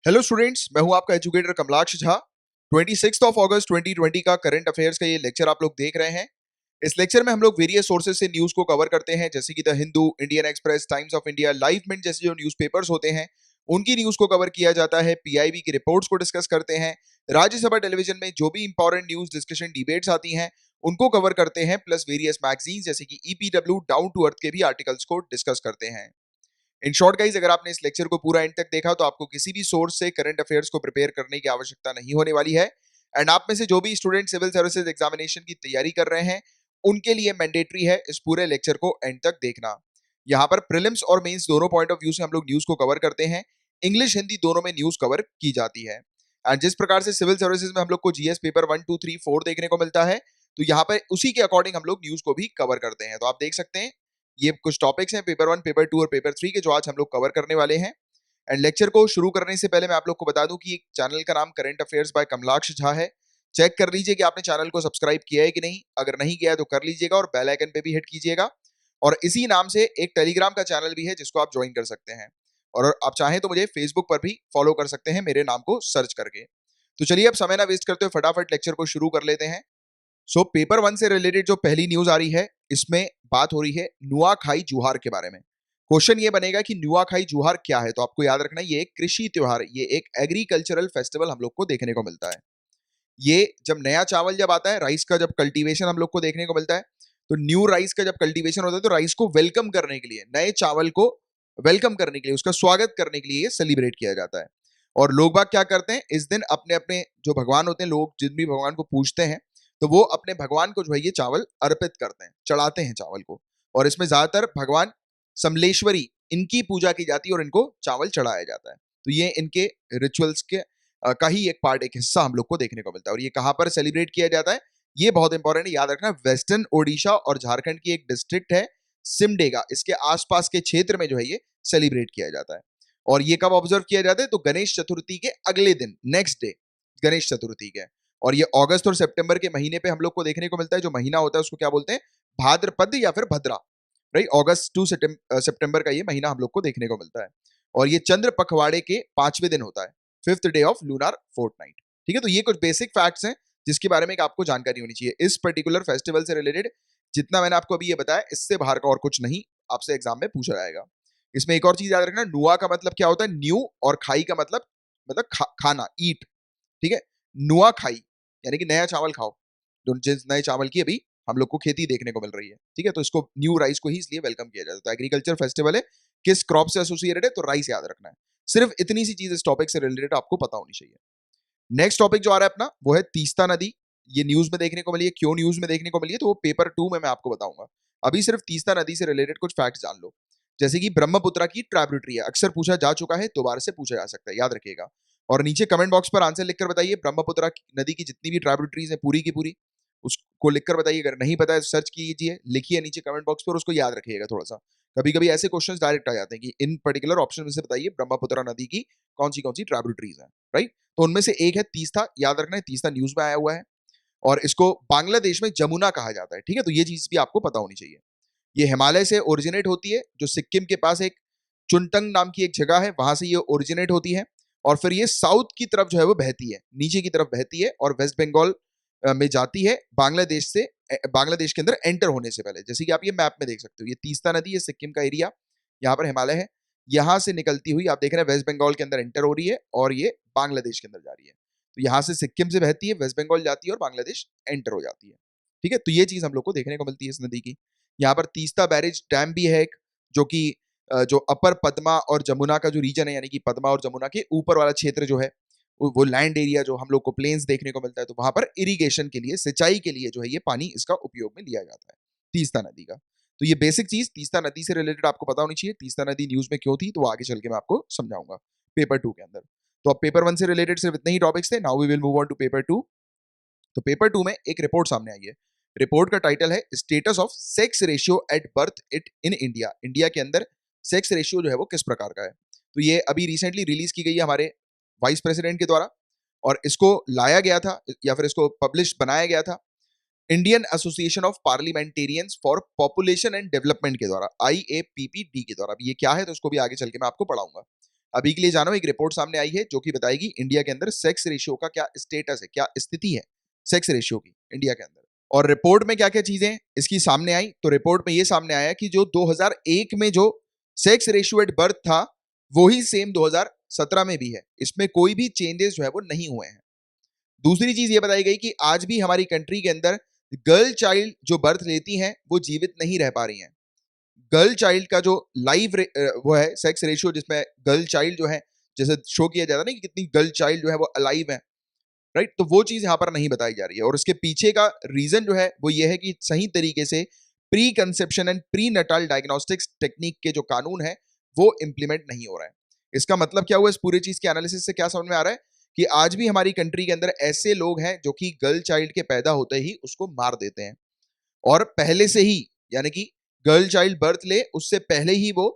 Hello students, मैं हूं आपका एजुकेटर कमलाक्ष झा। 26 अगस्त 2020 का करंट अफेयर्स का ये लेक्चर आप लोग देख रहे हैं। इस लेक्चर में हम लोग वेरियस सोर्सेज से न्यूज को कवर करते हैं, जैसे कि the Hindu, Indian Express, Times of India, Live Mint जैसे जो न्यूज़पेपर्स होते हैं उनकी न्यूज को कवर किया जाता है। पीआईबी की रिपोर्ट्स को डिस्कस करते हैं। राज्यसभा टेलीविजन में जो भी इंपॉर्टेंट न्यूज डिस्कशन डिबेट्स आती हैं उनको कवर करते हैं, प्लस वेरियस मैगजीन जैसे कि ईपीडब्ल्यू, डाउन टू अर्थ के भी आर्टिकल्स को डिस्कस करते हैं। इन शॉर्ट गाइज, अगर आपने इस लेक्चर को पूरा एंड तक देखा तो आपको किसी भी सोर्स से करंट अफेयर्स को प्रिपेयर करने की आवश्यकता नहीं होने वाली है। एंड आप में से जो भी स्टूडेंट सिविल सर्विसेज एग्जामिनेशन की तैयारी कर रहे हैं उनके लिए मैंडेटरी है इस पूरे लेक्चर को एंड तक देखना। यहाँ पर प्रीलिम्स और मेंस दोनों पॉइंट ऑफ व्यू से हम लोग न्यूज को कवर करते हैं। इंग्लिश हिंदी दोनों में न्यूज कवर की जाती है। एंड जिस प्रकार से सिविल सर्विसेज में हम लोग को जीएस पेपर 1, 2, 3, 4 देखने को मिलता है, तो यहाँ पर उसी के अकॉर्डिंग हम लोग न्यूज को भी कवर करते हैं। तो आप देख सकते हैं ये कुछ टॉपिक्स हैं पेपर 1, पेपर 2 और पेपर 3 के, जो आज हम लोग कवर करने वाले हैं। एंड लेक्चर को शुरू करने से पहले मैं आप लोग को बता दूं कि चैनल का नाम current affairs by Kamalaksh Jha है। चेक कर लीजिए कि आपने चैनल को सब्सक्राइब किया है कि नहीं। अगर नहीं किया है तो कर लीजिएगा और बेल आइकन पे भी हिट कीजिएगा। और इसी नाम से एक टेलीग्राम का चैनल भी है जिसको आप ज्वाइन कर सकते हैं। और आप चाहें तो मुझे फेसबुक पर भी फॉलो कर सकते हैं मेरे नाम को सर्च करके। तो चलिए अब समय ना वेस्ट करते हुए फटाफट लेक्चर को शुरू कर लेते हैं। पेपर 1 से रिलेटेड जो पहली न्यूज आ रही है, इसमें बात हो रही है नुआखाई जुहार के बारे में। क्वेश्चन ये बनेगा कि नुआखाई जुहार क्या है, तो आपको याद रखना ये एक कृषि त्योहार है, ये एक एग्रीकल्चरल फेस्टिवल हम लोग को देखने को मिलता है। ये जब नया चावल जब आता है, राइस का जब कल्टीवेशन हम लोग को देखने को मिलता है, तो न्यू राइस का जब कल्टीवेशन होता है तो राइस को वेलकम करने के लिए, नए चावल को वेलकम करने के लिए, उसका स्वागत करने के लिए ये सेलिब्रेट किया जाता है। और लोग बाग क्या करते हैं इस दिन, अपने अपने जो भगवान होते हैं, लोग जिन भी भगवान को पूजते हैं, तो वो अपने भगवान को जो है ये चावल अर्पित करते हैं, चढ़ाते हैं चावल को। और इसमें ज्यादातर भगवान समलेश्वरी इनकी पूजा की जाती है और इनको चावल चढ़ाया जाता है। तो ये इनके रिचुअल्स के का ही एक पार्ट, एक हिस्सा हम लोग को देखने को मिलता है। और ये कहां पर सेलिब्रेट किया जाता है, ये बहुत इंपॉर्टेंट है, याद रखना। वेस्टर्न ओडिशा और झारखंड की एक डिस्ट्रिक्ट है सिमडेगा, इसके आसपास के क्षेत्र में जो है ये सेलिब्रेट किया जाता है। और ये कब ऑब्जर्व किया जाता है, तो गणेश चतुर्थी के अगले दिन, नेक्स्ट डे गणेश चतुर्थी के। और ये अगस्त और सितंबर के महीने पे हम लोग को देखने को मिलता है। जो महीना होता है उसको क्या बोलते हैं, भाद्रपद या फिर भद्रा, राइट। अगस्त टू सितंबर का ये महीना हम लोग को देखने को मिलता है। और ये चंद्र पखवाड़े के 5वें दिन होता है, 5th day of lunar Fortnite. ठीक है, तो ये कुछ बेसिक फैक्ट्स हैं जिसके बारे में आपको जानकारी होनी चाहिए इस पर्टिकुलर फेस्टिवल से रिलेटेड। जितना मैंने आपको अभी ये बताया, इससे बाहर का और कुछ नहीं आपसे एग्जाम में पूछा जाएगा। इसमें एक और चीज याद रखना, नुआ का मतलब क्या होता है, न्यू, और खाई का मतलब खाना, ईट। ठीक है, नुआ खाई यानी कि नया चावल खाओ, जो जिस नए चावल की अभी हम लोग को खेती देखने को मिल रही है। ठीक है, तो इसको न्यू राइस को ही इसलिए वेलकम किया जाता है। एग्रीकल्चर फेस्टिवल है, किस क्रॉप से एसोसिएटेड है, तो राइस याद रखना है। सिर्फ इतनी सी चीज इस टॉपिक से रिलेटेड आपको पता होनी चाहिए। नेक्स्ट टॉपिक जो आ रहा है अपना, वो है तीस्ता नदी। ये न्यूज में देखने को मिली है। क्यों न्यूज में देखने को मिली है, तो वो पेपर 2 में मैं आपको बताऊंगा। अभी सिर्फ तीस्ता नदी से रिलेटेड कुछ फैक्ट जान लो। जैसे कि ब्रह्मपुत्रा की ट्राइब्यूटरी है, अक्सर पूछा जा चुका है, दोबारा से पूछा जा सकता है, याद रखिएगा। और नीचे कमेंट बॉक्स पर आंसर लिखकर बताइए, ब्रह्मपुत्रा नदी की जितनी भी ट्राइब्यूटरीज है पूरी की पूरी, उसको लिखकर बताइए। अगर नहीं पता है सर्च कीजिए, लिखिए नीचे कमेंट बॉक्स पर, उसको याद रखिएगा थोड़ा सा। कभी कभी ऐसे क्वेश्चंस डायरेक्ट आ जाते हैं कि इन पर्टिकुलर ऑप्शन में से बताइए ब्रह्मपुत्रा नदी की कौन सी ट्राइब्यूटरीज हैं, राइट। तो उनमें से एक है तीस्ता, याद रखना है, तीस्ता न्यूज में आया हुआ है। और इसको बांग्लादेश में जमुना कहा जाता है। ठीक है, तो ये चीज भी आपको पता होनी चाहिए। ये हिमालय से ओरिजिनेट होती है, जो सिक्किम के पास एक चुनटंग नाम की एक जगह है, वहां से ये ओरिजिनेट होती है। और फिर ये साउथ की तरफ जो है वो बहती है, नीचे की तरफ बहती है, और वेस्ट बंगाल में जाती है बांग्लादेश से, बांग्लादेश के अंदर एंटर होने से पहले। जैसे कि आप ये मैप में देख सकते हो, ये तीस्ता नदी, ये सिक्किम का एरिया, यहाँ पर हिमालय है, यहाँ से निकलती हुई आप देख रहे हैं वेस्ट बंगाल के अंदर एंटर हो रही है, और ये बांग्लादेश के अंदर जा रही है। तो यहाँ से सिक्किम से बहती है, वेस्ट बंगाल जाती है और बांग्लादेश एंटर हो जाती है। ठीक है, तो ये चीज हम लोग को देखने को मिलती है इस नदी की। यहाँ पर तीस्ता बैरेज डैम भी है एक, जो कि जो अपर पद्मा और जमुना का जो रीजन है, यानी कि पद्मा और जमुना के ऊपर वाला क्षेत्र जो है, वो लैंड एरिया जो हम लोग को प्लेन्स देखने को मिलता है, तो वहां पर इरिगेशन के लिए, सिंचाई के लिए जो है ये पानी इसका उपयोग में लिया जाता है, तीस्ता नदी का। तो ये बेसिक चीज तीस्ता नदी से रिलेटेड आपको पता होनी चाहिए। तीस्ता नदी न्यूज में क्यों थी, तो आगे चल के मैं आपको समझाऊंगा पेपर 2 के अंदर। तो अब पेपर 1 से रिलेटेड सिर्फ इतने ही टॉपिक्स थे। Now we will move on to paper 2। तो पेपर 2 में एक रिपोर्ट सामने आई है। रिपोर्ट का टाइटल है status of sex ratio at birth it in India. India के अंदर सेक्स रेशियो जो है वो किस प्रकार का है। तो ये अभी रिसेंटली रिलीज की गई है हमारे वाइस प्रेसिडेंट के द्वारा, और इसको लाया गया था या फिर इसको पब्लिश बनाया गया था Indian association of parliamentarians for population and development के द्वारा, IAPPD के द्वारा। अब ये क्या है, तो इसको भी आगे चल के मैं आपको पढ़ाऊंगा। अभी के लिए जानो, एक रिपोर्ट सामने आई है जो कि बताएगी इंडिया के अंदर सेक्स रेशियो का क्या स्टेटस है, क्या स्थिति है सेक्स रेशियो की इंडिया के अंदर। और रिपोर्ट में क्या क्या चीजें इसकी सामने आई, तो रिपोर्ट में ये सामने आया कि जो 2001 में जो सेक्स रेशियो एट बर्थ था वो ही सेम 2017 में भी है, इसमें कोई भी चेंजेस जो है वो नहीं हुए हैं। दूसरी चीज ये बताई गई कि आज भी हमारी कंट्री के अंदर गर्ल चाइल्ड जो बर्थ लेती हैं वो जीवित नहीं रह पा रही हैं। गर्ल चाइल्ड का जो लाइव वो है सेक्स रेशियो, जिसमें गर्ल चाइल्ड जो है, जैसे शो किया जाता है ना कि कितनी गर्ल चाइल्ड जो है वो अलाइव है, राइट, तो वो चीज यहाँ पर नहीं बताई जा रही है। और उसके पीछे का रीजन जो है वो ये है कि सही तरीके से pre conception and pre Natal diagnostics technique के जो कानून है वो इंप्लीमेंट नहीं हो रहा है। इसका मतलब क्या हुआ, इस पूरी चीज के एनालिसिस से क्या समझ में आ रहा है कि आज भी हमारी कंट्री के अंदर ऐसे लोग हैं जो कि गर्ल चाइल्ड के पैदा होते ही उसको मार देते हैं, और पहले से ही, यानी कि गर्ल चाइल्ड बर्थ ले उससे पहले ही वो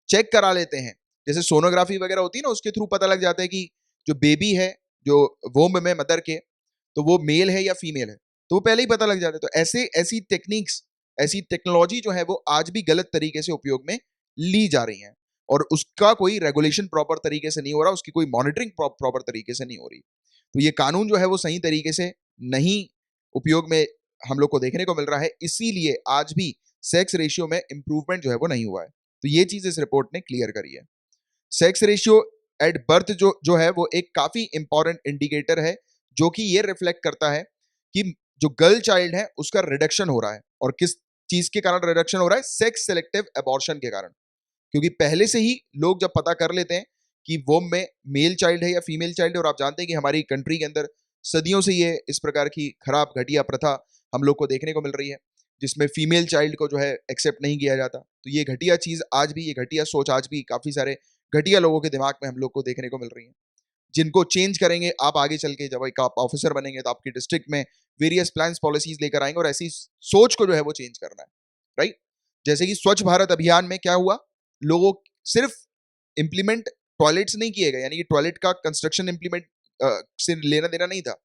चेक करा लेते हैं, जैसे सोनोग्राफी वगैरह होती है ना, उसके थ्रू पता लग जाता है कि जो बेबी है जो वोम में मदर के, तो वो मेल है या फीमेल है, तो वो पहले ही पता लग जाता है। तो ऐसे ऐसी टेक्निक्स, ऐसी टेक्नोलॉजी जो है वो आज भी गलत तरीके से उपयोग में ली जा रही है, और उसका कोई रेगुलेशन प्रॉपर तरीके से नहीं हो रहा, उसकी कोई मॉनिटरिंग प्रॉपर तरीके से नहीं हो रही। तो ये कानून जो है वो सही तरीके से नहीं उपयोग में हम लोग को देखने को मिल रहा है, इसीलिए आज भी सेक्स रेशियो में इंप्रूवमेंट जो है वो नहीं हुआ है। तो ये चीज इस रिपोर्ट ने क्लियर करी है। सेक्स रेशियो एट बर्थ जो जो है वो एक काफी इंपॉर्टेंट इंडिकेटर है, जो कि ये रिफ्लेक्ट करता है कि जो गर्ल चाइल्ड है उसका रिडक्शन हो रहा है, और किस चीज के कारण रिडक्शन हो रहा है, सेक्स सेलेक्टिव अबॉर्शन के कारण। क्योंकि पहले से ही लोग जब पता कर लेते हैं कि वो में मेल चाइल्ड है या फीमेल चाइल्ड है, और आप जानते हैं कि हमारी कंट्री के अंदर सदियों से ये इस प्रकार की खराब घटिया प्रथा हम लोग को देखने को मिल रही है, जिसमें फीमेल चाइल्ड को जो है एक्सेप्ट नहीं किया जाता। तो ये घटिया चीज आज भी, ये घटिया सोच आज भी काफी सारे घटिया लोगों के दिमाग में हम लोग को देखने को मिल रही है, जिनको चेंज करेंगे आप आगे चल के, जब एक आप ऑफिसर बनेंगे तो आपकी डिस्ट्रिक्ट में वेरियस प्लान्स पॉलिसीज लेकर आएंगे, और ऐसी सोच को जो है वो चेंज करना है, राइट। जैसे कि स्वच्छ भारत अभियान में क्या हुआ, लोगों सिर्फ इंप्लीमेंट टॉयलेट्स नहीं किए गए, यानी कि टॉयलेट का कंस्ट्रक्शन इंप्लीमेंट से लेना देना नहीं था,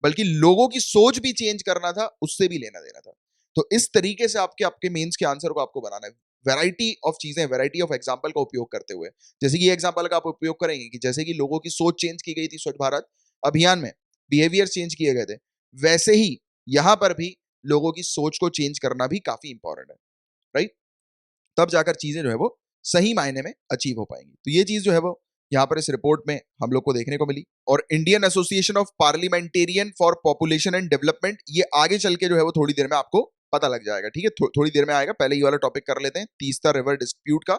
बल्कि लोगों की सोच भी चेंज करना था, उससे भी लेना देना था। तो इस तरीके से आपके आपके मेंस के आंसर को आपको बनाना है, वैरायटी ऑफ चीजें, वैरायटी ऑफ एग्जांपल का उपयोग करते हुए। जैसे कि ये एग्जांपल का आप उपयोग करेंगे कि जैसे कि लोगों की सोच चेंज की गई थी स्वच्छ भारत अभियान में, बिहेवियर चेंज किए गए थे, वैसे ही यहां पर भी लोगों की सोच को चेंज करना भी काफी इंपॉर्टेंट है, राइट। तब जाकर चीजें जो है वो सही मायने में अचीव हो पाएंगी। तो ये चीज जो है वो यहाँ पर इस रिपोर्ट में हम लोग को देखने को मिली। और Indian association of parliamentarian for population and development, ये आगे चल के जो है वो थोड़ी देर में आपको पता लग जाएगा, ठीक है, थोड़ी देर में आएगा। पहले ये वाला टॉपिक कर लेते हैं तीस्ता रिवर डिस्प्यूट का,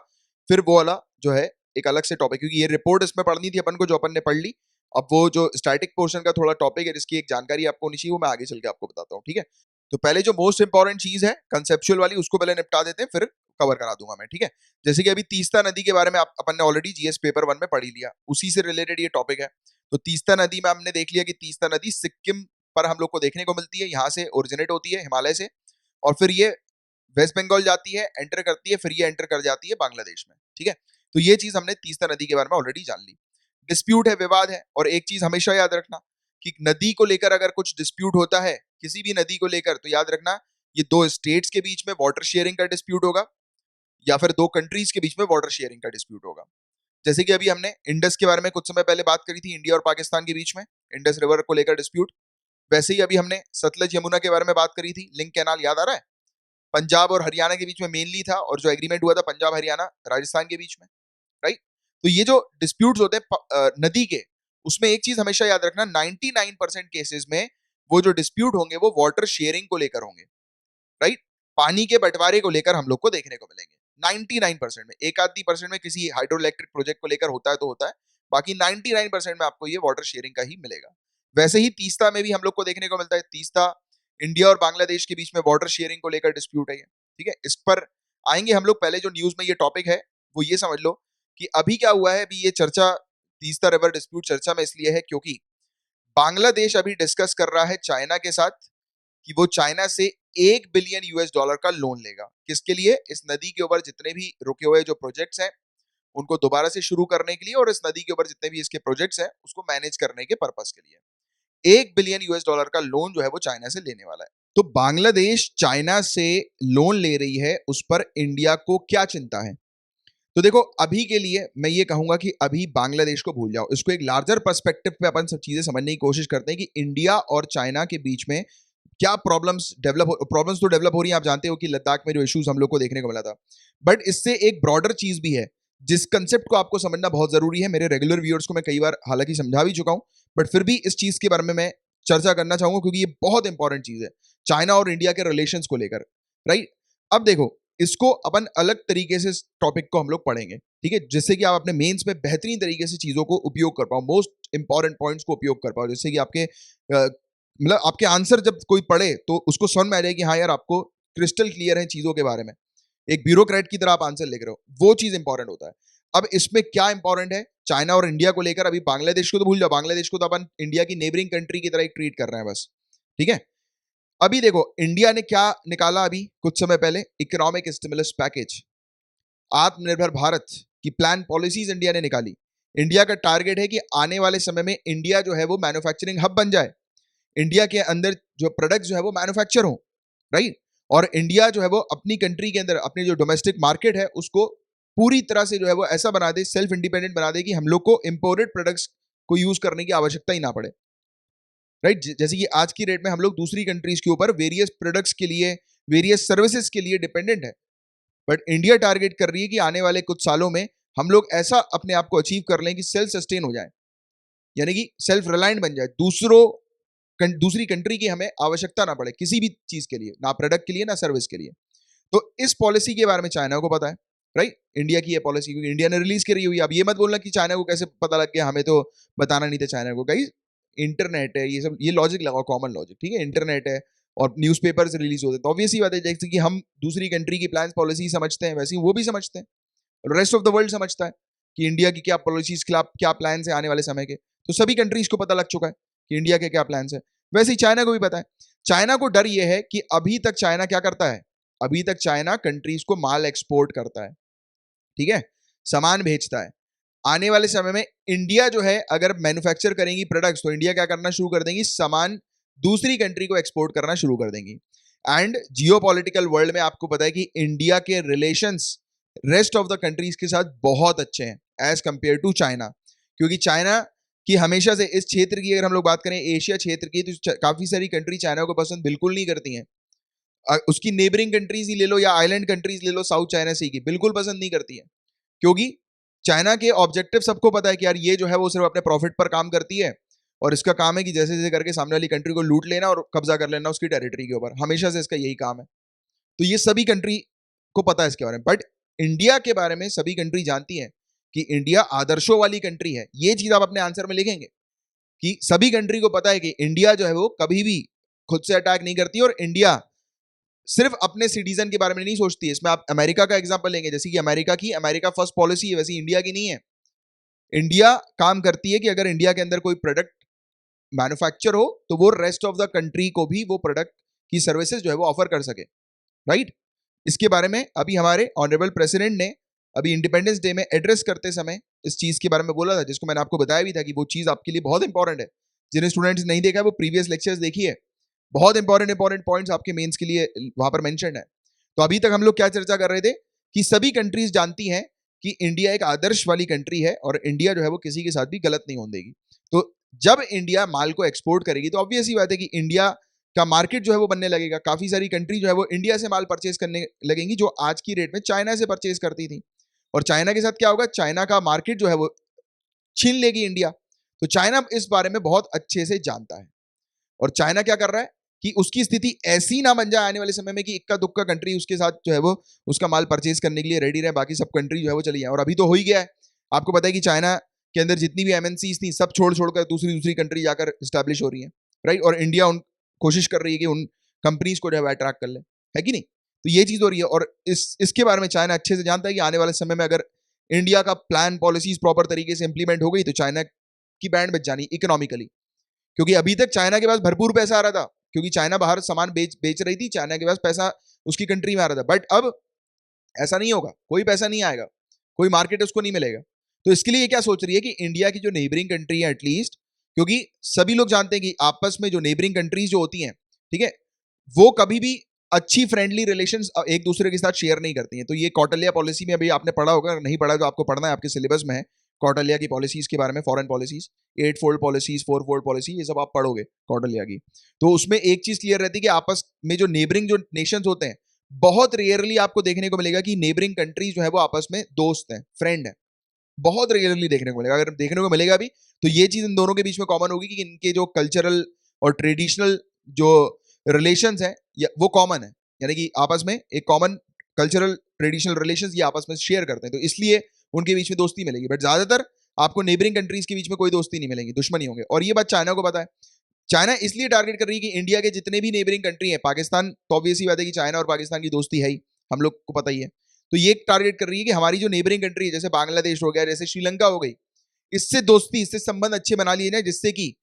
फिर वो वाला जो है एक अलग से टॉपिक, क्योंकि ये रिपोर्ट इसमें पढ़नी थी अपन को जो अपन ने पढ़ ली। अब वो जो स्टैटिक पोर्शन का थोड़ा टॉपिक है जिसकी एक जानकारी आपको होनी चाहिए, वो मैं आगे चल के आपको बताता हूँ, ठीक है। तो पहले जो मोस्ट इंपॉर्टेंट चीज है कंसेप्चुअल वाली, उसको पहले निपटा देते हैं, फिर कवर करा दूंगा मैं, ठीक है। जैसे कि अभी तीस्ता नदी के बारे में अपन ने ऑलरेडी जीएस पेपर 1 में पढ़ ही लिया, उसी से रिलेटेड ये टॉपिक है। तो तीस्ता नदी में हमने देख लिया कि तीस्ता नदी सिक्किम पर हम लोग को देखने को मिलती है, यहाँ से ओरिजिनेट होती है हिमालय से, और फिर ये वेस्ट बंगाल जाती है, एंटर करती है, फिर ये एंटर कर जाती है बांग्लादेश में, ठीक है। तो ये चीज हमने तीस्ता नदी के बारे में ऑलरेडी जान ली। डिस्प्यूट है, विवाद है, और एक चीज हमेशा याद रखना कि नदी को लेकर अगर कुछ डिस्प्यूट होता है, किसी भी नदी को लेकर, तो याद रखना ये दो स्टेट्स के बीच में वाटर शेयरिंग का डिस्प्यूट होगा, या फिर दो कंट्रीज के बीच में वाटर शेयरिंग का डिस्प्यूट होगा। जैसे कि अभी हमने इंडस के बारे में कुछ समय पहले बात करी थी, इंडिया और पाकिस्तान के बीच में इंडस रिवर को लेकर डिस्प्यूट। वैसे ही अभी हमने सतलज यमुना के बारे में बात करी थी, लिंक कैनाल याद आ रहा है, पंजाब और हरियाणा के बीच में मेनली था, और जो एग्रीमेंट हुआ था पंजाब हरियाणा राजस्थान के बीच में, राइट। तो ये जो डिस्प्यूट्स होते हैं नदी के, उसमें एक चीज हमेशा याद रखना, 99% केसेस में वो जो डिस्प्यूट होंगे वो वाटर शेयरिंग को लेकर होंगे, राइट। पानी के बंटवारे को लेकर हम लोग को देखने को मिलेंगे 99% में। एक आधी परसेंट में किसी हाइड्रो इलेक्ट्रिक प्रोजेक्ट को लेकर होता है तो होता है, बाकी 99% में आपको ये वाटर शेयरिंग का ही मिलेगा। वैसे ही तीस्ता में भी हम लोग को देखने को मिलता है, तीस्ता इंडिया और बांग्लादेश के बीच में वाटर शेयरिंग को लेकर डिस्प्यूट है ये, ठीक है। इस पर आएंगे हम लोग, पहले जो न्यूज में ये टॉपिक है वो ये समझ लो कि अभी क्या हुआ है। अभी ये चर्चा, तीस्ता रिवर डिस्प्यूट चर्चा में इसलिए है क्योंकि बांग्लादेश अभी डिस्कस कर रहा है चाइना के साथ कि वो चाइना से $1 बिलियन का लोन लेगा। किसके लिए? इस नदी के ऊपर जितने भी रुके हुए जो प्रोजेक्ट्स हैं उनको दोबारा से शुरू करने के लिए, और इस नदी के ऊपर जितने भी इसके प्रोजेक्ट्स हैं उसको मैनेज करने के पर्पस के लिए $1 बिलियन का लोन जो है वो चाइना से लेने वाला है। तो बांग्लादेश चाइना से लोन ले रही है, उस पर इंडिया को क्या चिंता है? तो देखो अभी के लिए मैं ये कहूंगा कि अभी बांग्लादेश को भूल जाओ, इसको एक लार्जर पर्सपेक्टिव पे अपन सब चीजें समझने की कोशिश करते हैं कि इंडिया और चाइना के बीच में क्या प्रॉब्लम्स तो डेवलप हो रही हैं। आप जानते हो कि लद्दाख में जो इश्यूज हम लोग को देखने को मिला था, बट इससे एक ब्रॉडर चीज भी है जिस कंसेप्ट को आपको समझना बहुत जरूरी है। मेरे रेगुलर व्यूअर्स को मैं कई बार हालांकि समझा भी चुका हूं, बट फिर भी इस चीज के बारे में मैं चर्चा करना चाहूंगा क्योंकि ये बहुत इंपॉर्टेंट चीज है चाइना और इंडिया के रिलेशंस को लेकर, राइट। अब देखो, इसको अपन अलग तरीके से टॉपिक को हम लोग पढ़ेंगे, ठीक है, जिससे कि आप अपने मेंस में बेहतरीन तरीके से चीजों को उपयोग कर पाओ, मोस्ट इंपॉर्टेंट पॉइंट्स को उपयोग कर पाओ, जिससे कि आपके मतलब आपके आंसर जब कोई पढ़े तो उसको समझ में आ जाए कि हाँ यार आपको क्रिस्टल क्लियर है चीजों के बारे में, एक ब्यूरोक्रेट की तरह आप आंसर लिख रहे हो, वो चीज इंपॉर्टेंट होता है। अब इसमें क्या इंपॉर्टेंट है चाइना और इंडिया को लेकर, अभी बांग्लादेश को तो भूल जाओ, बांग्लादेश को तो अपन इंडिया की नेबरिंग कंट्री की तरह ट्रीट कर रहे हैं बस, ठीक है। अभी देखो इंडिया ने क्या निकाला अभी कुछ समय पहले, इकोनॉमिक स्टिमुलस पैकेज, आत्मनिर्भर भारत की प्लान पॉलिसीज इंडिया ने निकाली। इंडिया का टारगेट है कि आने वाले समय में इंडिया जो है वो मैन्युफैक्चरिंग हब बन जाए, इंडिया के अंदर जो प्रोडक्ट जो है वो मैन्युफैक्चर हो, राइट। और इंडिया जो है वो अपनी कंट्री के अंदर अपनी जो डोमेस्टिक मार्केट है उसको पूरी तरह से जो है वो ऐसा बना दे, सेल्फ इंडिपेंडेंट बना दे कि हम लोग को इंपोर्टेड प्रोडक्ट्स को यूज करने की आवश्यकता ही ना पड़े, राइट। जैसे कि आज की डेट में हम लोग दूसरी कंट्रीज के ऊपर वेरियस प्रोडक्ट्स के लिए, वेरियस सर्विसेज के लिए डिपेंडेंट है, बट इंडिया टारगेट कर रही है कि आने वाले कुछ सालों में हम लोग ऐसा अपने आप को अचीव कर लें कि सेल्फ सस्टेन हो जाए, यानी कि सेल्फ रिलायंट बन जाए, दूसरी कंट्री की हमें आवश्यकता ना पड़े किसी भी चीज के लिए, ना प्रोडक्ट के लिए ना सर्विस के लिए। तो इस पॉलिसी के बारे में चाइना को पता है, राइट। इंडिया की ये पॉलिसी क्योंकि इंडिया ने रिलीज करी हुई है। अब ये मत बोलना कि चाइना को कैसे पता लग गया, हमें तो बताना नहीं था चाइना को। गाइस इंटरनेट है, ये सब ये लॉजिक लगाओ, कॉमन लॉजिक, ठीक है। इंटरनेट है और न्यूज़पेपर से रिलीज होते हैं, तो ऑब्वियस ही बात है जैसे कि हम दूसरी कंट्री की प्लान पॉलिसी समझते हैं वैसे ही वो भी समझते हैं, रेस्ट ऑफ द वर्ल्ड समझता है कि इंडिया की क्या पॉलिसीज, क्या प्लान है आने वाले समय के। तो सभी कंट्रीज को पता लग चुका है कि इंडिया के क्या प्लान है, वैसे ही चाइना को भी पता है। चाइना को डर यह है कि अभी तक चाइना क्या करता है, अभी तक चाइना कंट्रीज को माल एक्सपोर्ट करता है, ठीक है, सामान भेजता है। आने वाले समय में इंडिया जो है अगर मैन्युफैक्चर करेंगी प्रोडक्ट्स तो इंडिया क्या करना शुरू कर देंगी, सामान दूसरी कंट्री को एक्सपोर्ट करना शुरू कर देंगी। एंड जियोपॉलिटिकल वर्ल्ड में आपको पता है कि इंडिया के relations rest of the countries के साथ बहुत अच्छे हैं एज कंपेयर टू चाइना, क्योंकि चाइना की हमेशा से इस क्षेत्र की अगर हम लोग बात करें एशिया क्षेत्र की, तो काफी सारी कंट्री चाइना को पसंद बिल्कुल नहीं करती हैं। उसकी नेबरिंग कंट्रीज ही ले लो या आइलैंड कंट्रीज ले लो साउथ चाइना सी की, बिल्कुल पसंद नहीं करती है, क्योंकि चाइना के ऑब्जेक्टिव सबको पता है कि यार ये जो है वो सिर्फ अपने प्रॉफिट पर काम करती है और इसका काम है कि जैसे जैसे करके सामने वाली कंट्री को लूट लेना और कब्जा कर लेना उसकी टेरिटरी के ऊपर, हमेशा से इसका यही काम है। तो ये सभी कंट्री को पता है इसके बारे में, बट इंडिया के बारे में सभी कंट्री जानती हैं कि इंडिया आदर्शों वाली कंट्री है। ये चीज आप अपने आंसर में लिखेंगे कि सभी कंट्री को पता है कि इंडिया जो है वो कभी भी खुद से अटैक नहीं करती और इंडिया सिर्फ अपने सिटीजन के बारे में नहीं सोचती है। इसमें आप अमेरिका का एग्जांपल लेंगे, जैसे कि अमेरिका फर्स्ट पॉलिसी है, वैसे इंडिया की नहीं है। इंडिया काम करती है कि अगर इंडिया के अंदर कोई प्रोडक्ट मैन्युफैक्चर हो तो वो रेस्ट ऑफ द कंट्री को भी वो प्रोडक्ट की सर्विसेज जो है वो ऑफर कर सके, राइट। इसके बारे में अभी हमारे ऑनरेबल प्रेसिडेंट ने अभी इंडिपेंडेंस डे में एड्रेस करते समय इस चीज के बारे में बोला था, जिसको मैंने आपको बताया भी था कि वो चीज आपके लिए बहुत इंपॉर्टेंट है। जिन्हें स्टूडेंट्स नहीं देखा वो प्रीवियस लेक्चर्स देखिए, बहुत इंपॉर्टेंट पॉइंट्स आपके मेंस के लिए वहां पर मेंशन है। तो अभी तक हम लोग क्या चर्चा कर रहे थे कि सभी कंट्रीज जानती हैं कि इंडिया एक आदर्श वाली कंट्री है और इंडिया जो है वो किसी के साथ भी गलत नहीं होने देगी। तो जब इंडिया माल को एक्सपोर्ट करेगी तो ऑब्वियस ही बात है कि इंडिया का मार्केट जो है वो बनने लगेगा, काफी सारी कंट्री जो है वो इंडिया से माल परचेज करने लगेंगी जो आज की रेट में चाइना से परचेज करती थी। और चाइना के साथ क्या होगा, चाइना का मार्केट जो है वो छीन लेगी इंडिया। तो चाइना इस बारे में बहुत अच्छे से जानता है और चाइना क्या कर रहा है कि उसकी स्थिति ऐसी ना बन जाए आने वाले समय में कि इक्का दुक्का कंट्री उसके साथ जो है वो उसका माल परचेज करने के लिए रेडी रहे, बाकी सब कंट्री जो है वो चली जाए। और अभी तो हो ही गया है, आपको पता है कि चाइना के अंदर जितनी भी एमएनसीज थी सब छोड़ छोड़कर दूसरी कंट्री जाकर स्टैब्लिश हो रही है, राइट। और इंडिया उन कोशिश कर रही है कि उन कंपनीज को जो है अट्रैक्ट कर ले, है कि नहीं। तो ये चीज हो रही है और इसके बारे में चाइना अच्छे से जानता है कि आने वाले समय में अगर इंडिया का प्लान पॉलिसीज प्रॉपर तरीके से इंप्लीमेंट हो गई तो चाइना की बैंड बच जानी इकोनॉमिकली, क्योंकि अभी तक चाइना के पास भरपूर पैसा आ रहा था, क्योंकि चाइना बाहर सामान बेच रही थी, चाइना के पास पैसा उसकी कंट्री में आ रहा था। बट अब ऐसा नहीं होगा, कोई पैसा नहीं आएगा, कोई मार्केट उसको नहीं मिलेगा। तो इसके लिए क्या सोच रही है कि इंडिया की जो नेबरिंग कंट्री है एटलीस्ट, क्योंकि सभी लोग जानते हैं कि आपस में जो नेबरिंग कंट्रीज जो होती हैं, ठीक है, वो कभी भी अच्छी फ्रेंडली रिलेशंस एक दूसरे के साथ शेयर नहीं करती हैं। तो ये कौटिल्य पॉलिसी में अभी आपने पढ़ा होगा, अगर नहीं पढ़ा तो आपको पढ़ना है, आपके सिलेबस में है कौटिल्य की पॉलिसीज के बारे में, foreign policies, 8 fold policies, 4 fold policy, ये सब आप पढ़ोगे कौटिल्य की। तो उसमें एक चीज क्लियर रहती है कि आपस में जो नेबरिंग जो नेशंस होते हैं, बहुत रेयरली आपको देखने को मिलेगा कि नेबरिंग कंट्रीज जो है वो आपस में दोस्त हैं, फ्रेंड है। बहुत रेयरली देखने को मिलेगा। अगर देखने को मिलेगा भी तो ये चीज इन दोनों के बीच में कॉमन होगी कि इनके जो कल्चरल और ट्रेडिशनल जो रिलेशंस हैं वो कॉमन है, यानी कि आपस में एक कॉमन कल्चरल ट्रेडिशनल रिलेशंस ये आपस में शेयर करते हैं, तो इसलिए उनके बीच में दोस्ती मिलेगी। बट ज्यादातर आपको नेबरिंग कंट्रीज के बीच में कोई दोस्ती नहीं मिलेगी, दुश्मनी होंगे। और ये बात चाइना को पता है। चाइना इसलिए टारगेट कर रही है कि इंडिया के जितने भी नेबरिंग कंट्री हैं, पाकिस्तान तो ऑब्वियसली बात है कि चाइना और पाकिस्तान की दोस्ती है ही, हम लोग को पता ही है। तो ये टारगेट कर रही है कि हमारी जो नेबरिंग कंट्री है, जैसे बांग्लादेश हो गया, जैसे श्रीलंका हो गई, इससे दोस्ती, इससे संबंध अच्छे बना लिए जाए, जिससे कि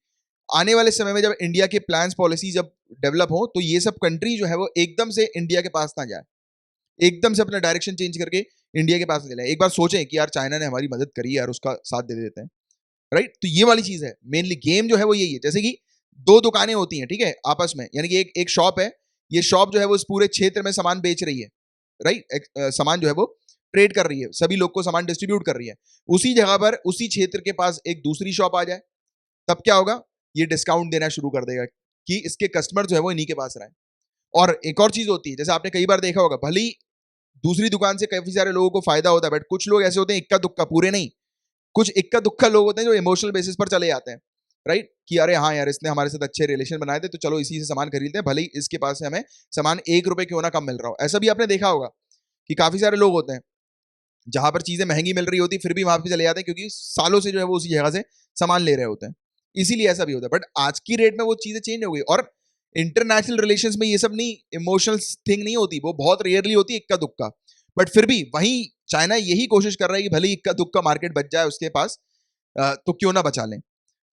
आने वाले समय में जब इंडिया के प्लान्स पॉलिसी जब डेवलप हो तो ये सब कंट्री जो है वो एकदम से इंडिया के पास ना जाए, एकदम से अपना डायरेक्शन चेंज करके इंडिया के पास ले जाए। एक बार सोचें कि यार चाइना ने हमारी मदद करी है यार, उसका साथ दे देते हैं, राइट। तो ये वाली चीज है, मेनली गेम जो है वो यही है। जैसे कि दो दुकानें होती हैं, ठीक है, आपस में, यानी कि एक शॉप है, ये शॉप जो है वो इस पूरे क्षेत्र में सामान बेच रही है, राइट, सामान जो है वो ट्रेड कर रही है, सभी लोग को सामान डिस्ट्रीब्यूट कर रही है। उसी जगह पर उसी क्षेत्र के पास एक दूसरी शॉप आ जाए, तब क्या होगा, ये डिस्काउंट देना शुरू कर देगा कि इसके कस्टमर जो है वो इन्हीं के पास रहे। और एक और चीज होती है, जैसे आपने कई बार देखा होगा, भले ही दूसरी दुकान से काफी सारे लोगों को फायदा होता है, बट कुछ लोग ऐसे होते हैं इक्का दुक्का, पूरे नहीं, कुछ इक्का दुक्का लोग होते हैं जो इमोशनल बेसिस पर चले जाते हैं, राइट, कि अरे हाँ यार इसने हमारे साथ अच्छे रिलेशन बनाए थे तो चलो इसी से सामान खरीदते हैं, भले ही इसके पास से हमें सामान 1 रुपए क्यों ना कम मिल रहा हो। ऐसा भी आपने देखा होगा कि काफी सारे लोग होते हैं जहां पर चीजें महंगी मिल रही होती फिर भी वहां पे चले जाते हैं, क्योंकि सालों से जो है वो उसी जगह से सामान ले रहे होते हैं, इसीलिए ऐसा भी होता है। बट आज की रेट में वो चीजें चेंज हो गई, और इंटरनेशनल रिलेशंस में ये सब नहीं, इमोशनल थिंग नहीं होती, वो बहुत रेयरली होती है, इक्का दुक्का। बट फिर भी वहीं चाइना यही कोशिश कर रहा है कि भले ही इक्का दुक्का मार्केट बच जाए उसके पास, तो क्यों ना बचा लें।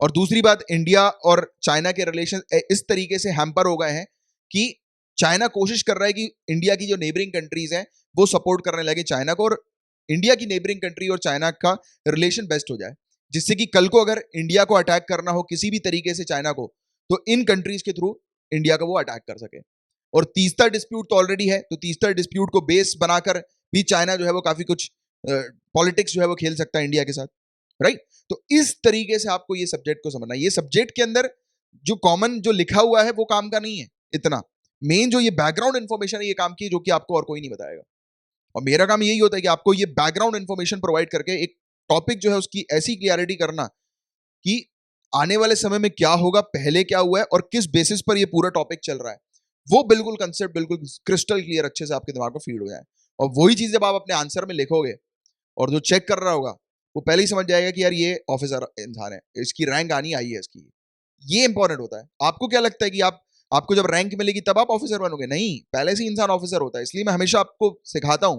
और दूसरी बात, इंडिया और चाइना के रिलेशन इस तरीके से हैम्पर हो गए हैं कि चाइना कोशिश कर रहा है कि इंडिया की जो नेबरिंग कंट्रीज हैं वो सपोर्ट करने लगे चाइना को, और इंडिया की नेबरिंग कंट्री और चाइना का रिलेशन बेस्ट हो जाए, जिससे कि कल को अगर इंडिया को अटैक करना हो किसी भी तरीके से चाइना को, तो इन कंट्रीज के थ्रू इंडिया को वो अटैक कर सके। और तीसरा डिस्प्यूट तो ऑलरेडी है, तो तीसरा डिस्प्यूट को बेस बनाकर भी चाइना जो है वो काफी कुछ पॉलिटिक्स जो है वो खेल सकता है इंडिया के साथ, राइट। तो इस तरीके से आपको ये सब्जेक्ट को समझना है। ये सब्जेक्ट के अंदर जो कॉमन जो लिखा हुआ है वो काम का नहीं है इतना, मेन जो ये बैकग्राउंड इन्फॉर्मेशन है ये काम की है, जो कि आपको और कोई नहीं बताएगा। और मेरा काम यही होता है कि आपको ये बैकग्राउंड इन्फॉर्मेशन प्रोवाइड करके एक टॉपिक जो है उसकी ऐसी क्लियरिटी करना कि आने वाले समय में क्या होगा, पहले क्या हुआ है और किस बेसिस पर ये पूरा टॉपिक चल रहा है, वो बिल्कुल कंसेप्ट बिल्कुल क्रिस्टल क्लियर अच्छे से आपके दिमाग में फीड हो जाए। और वही चीज जब आप अपने आंसर में लिखोगे और जो चेक कर रहा होगा वो पहले ही समझ जाएगा कि यार ये ऑफिसर इंसान है, इसकी रैंक आनी आई है इसकी। ये इंपॉर्टेंट होता है। आपको क्या लगता है कि आपको जब रैंक मिलेगी तब आप ऑफिसर बनोगे? नहीं, पहले से इंसान ऑफिसर होता है। इसलिए मैं हमेशा आपको सिखाता हूं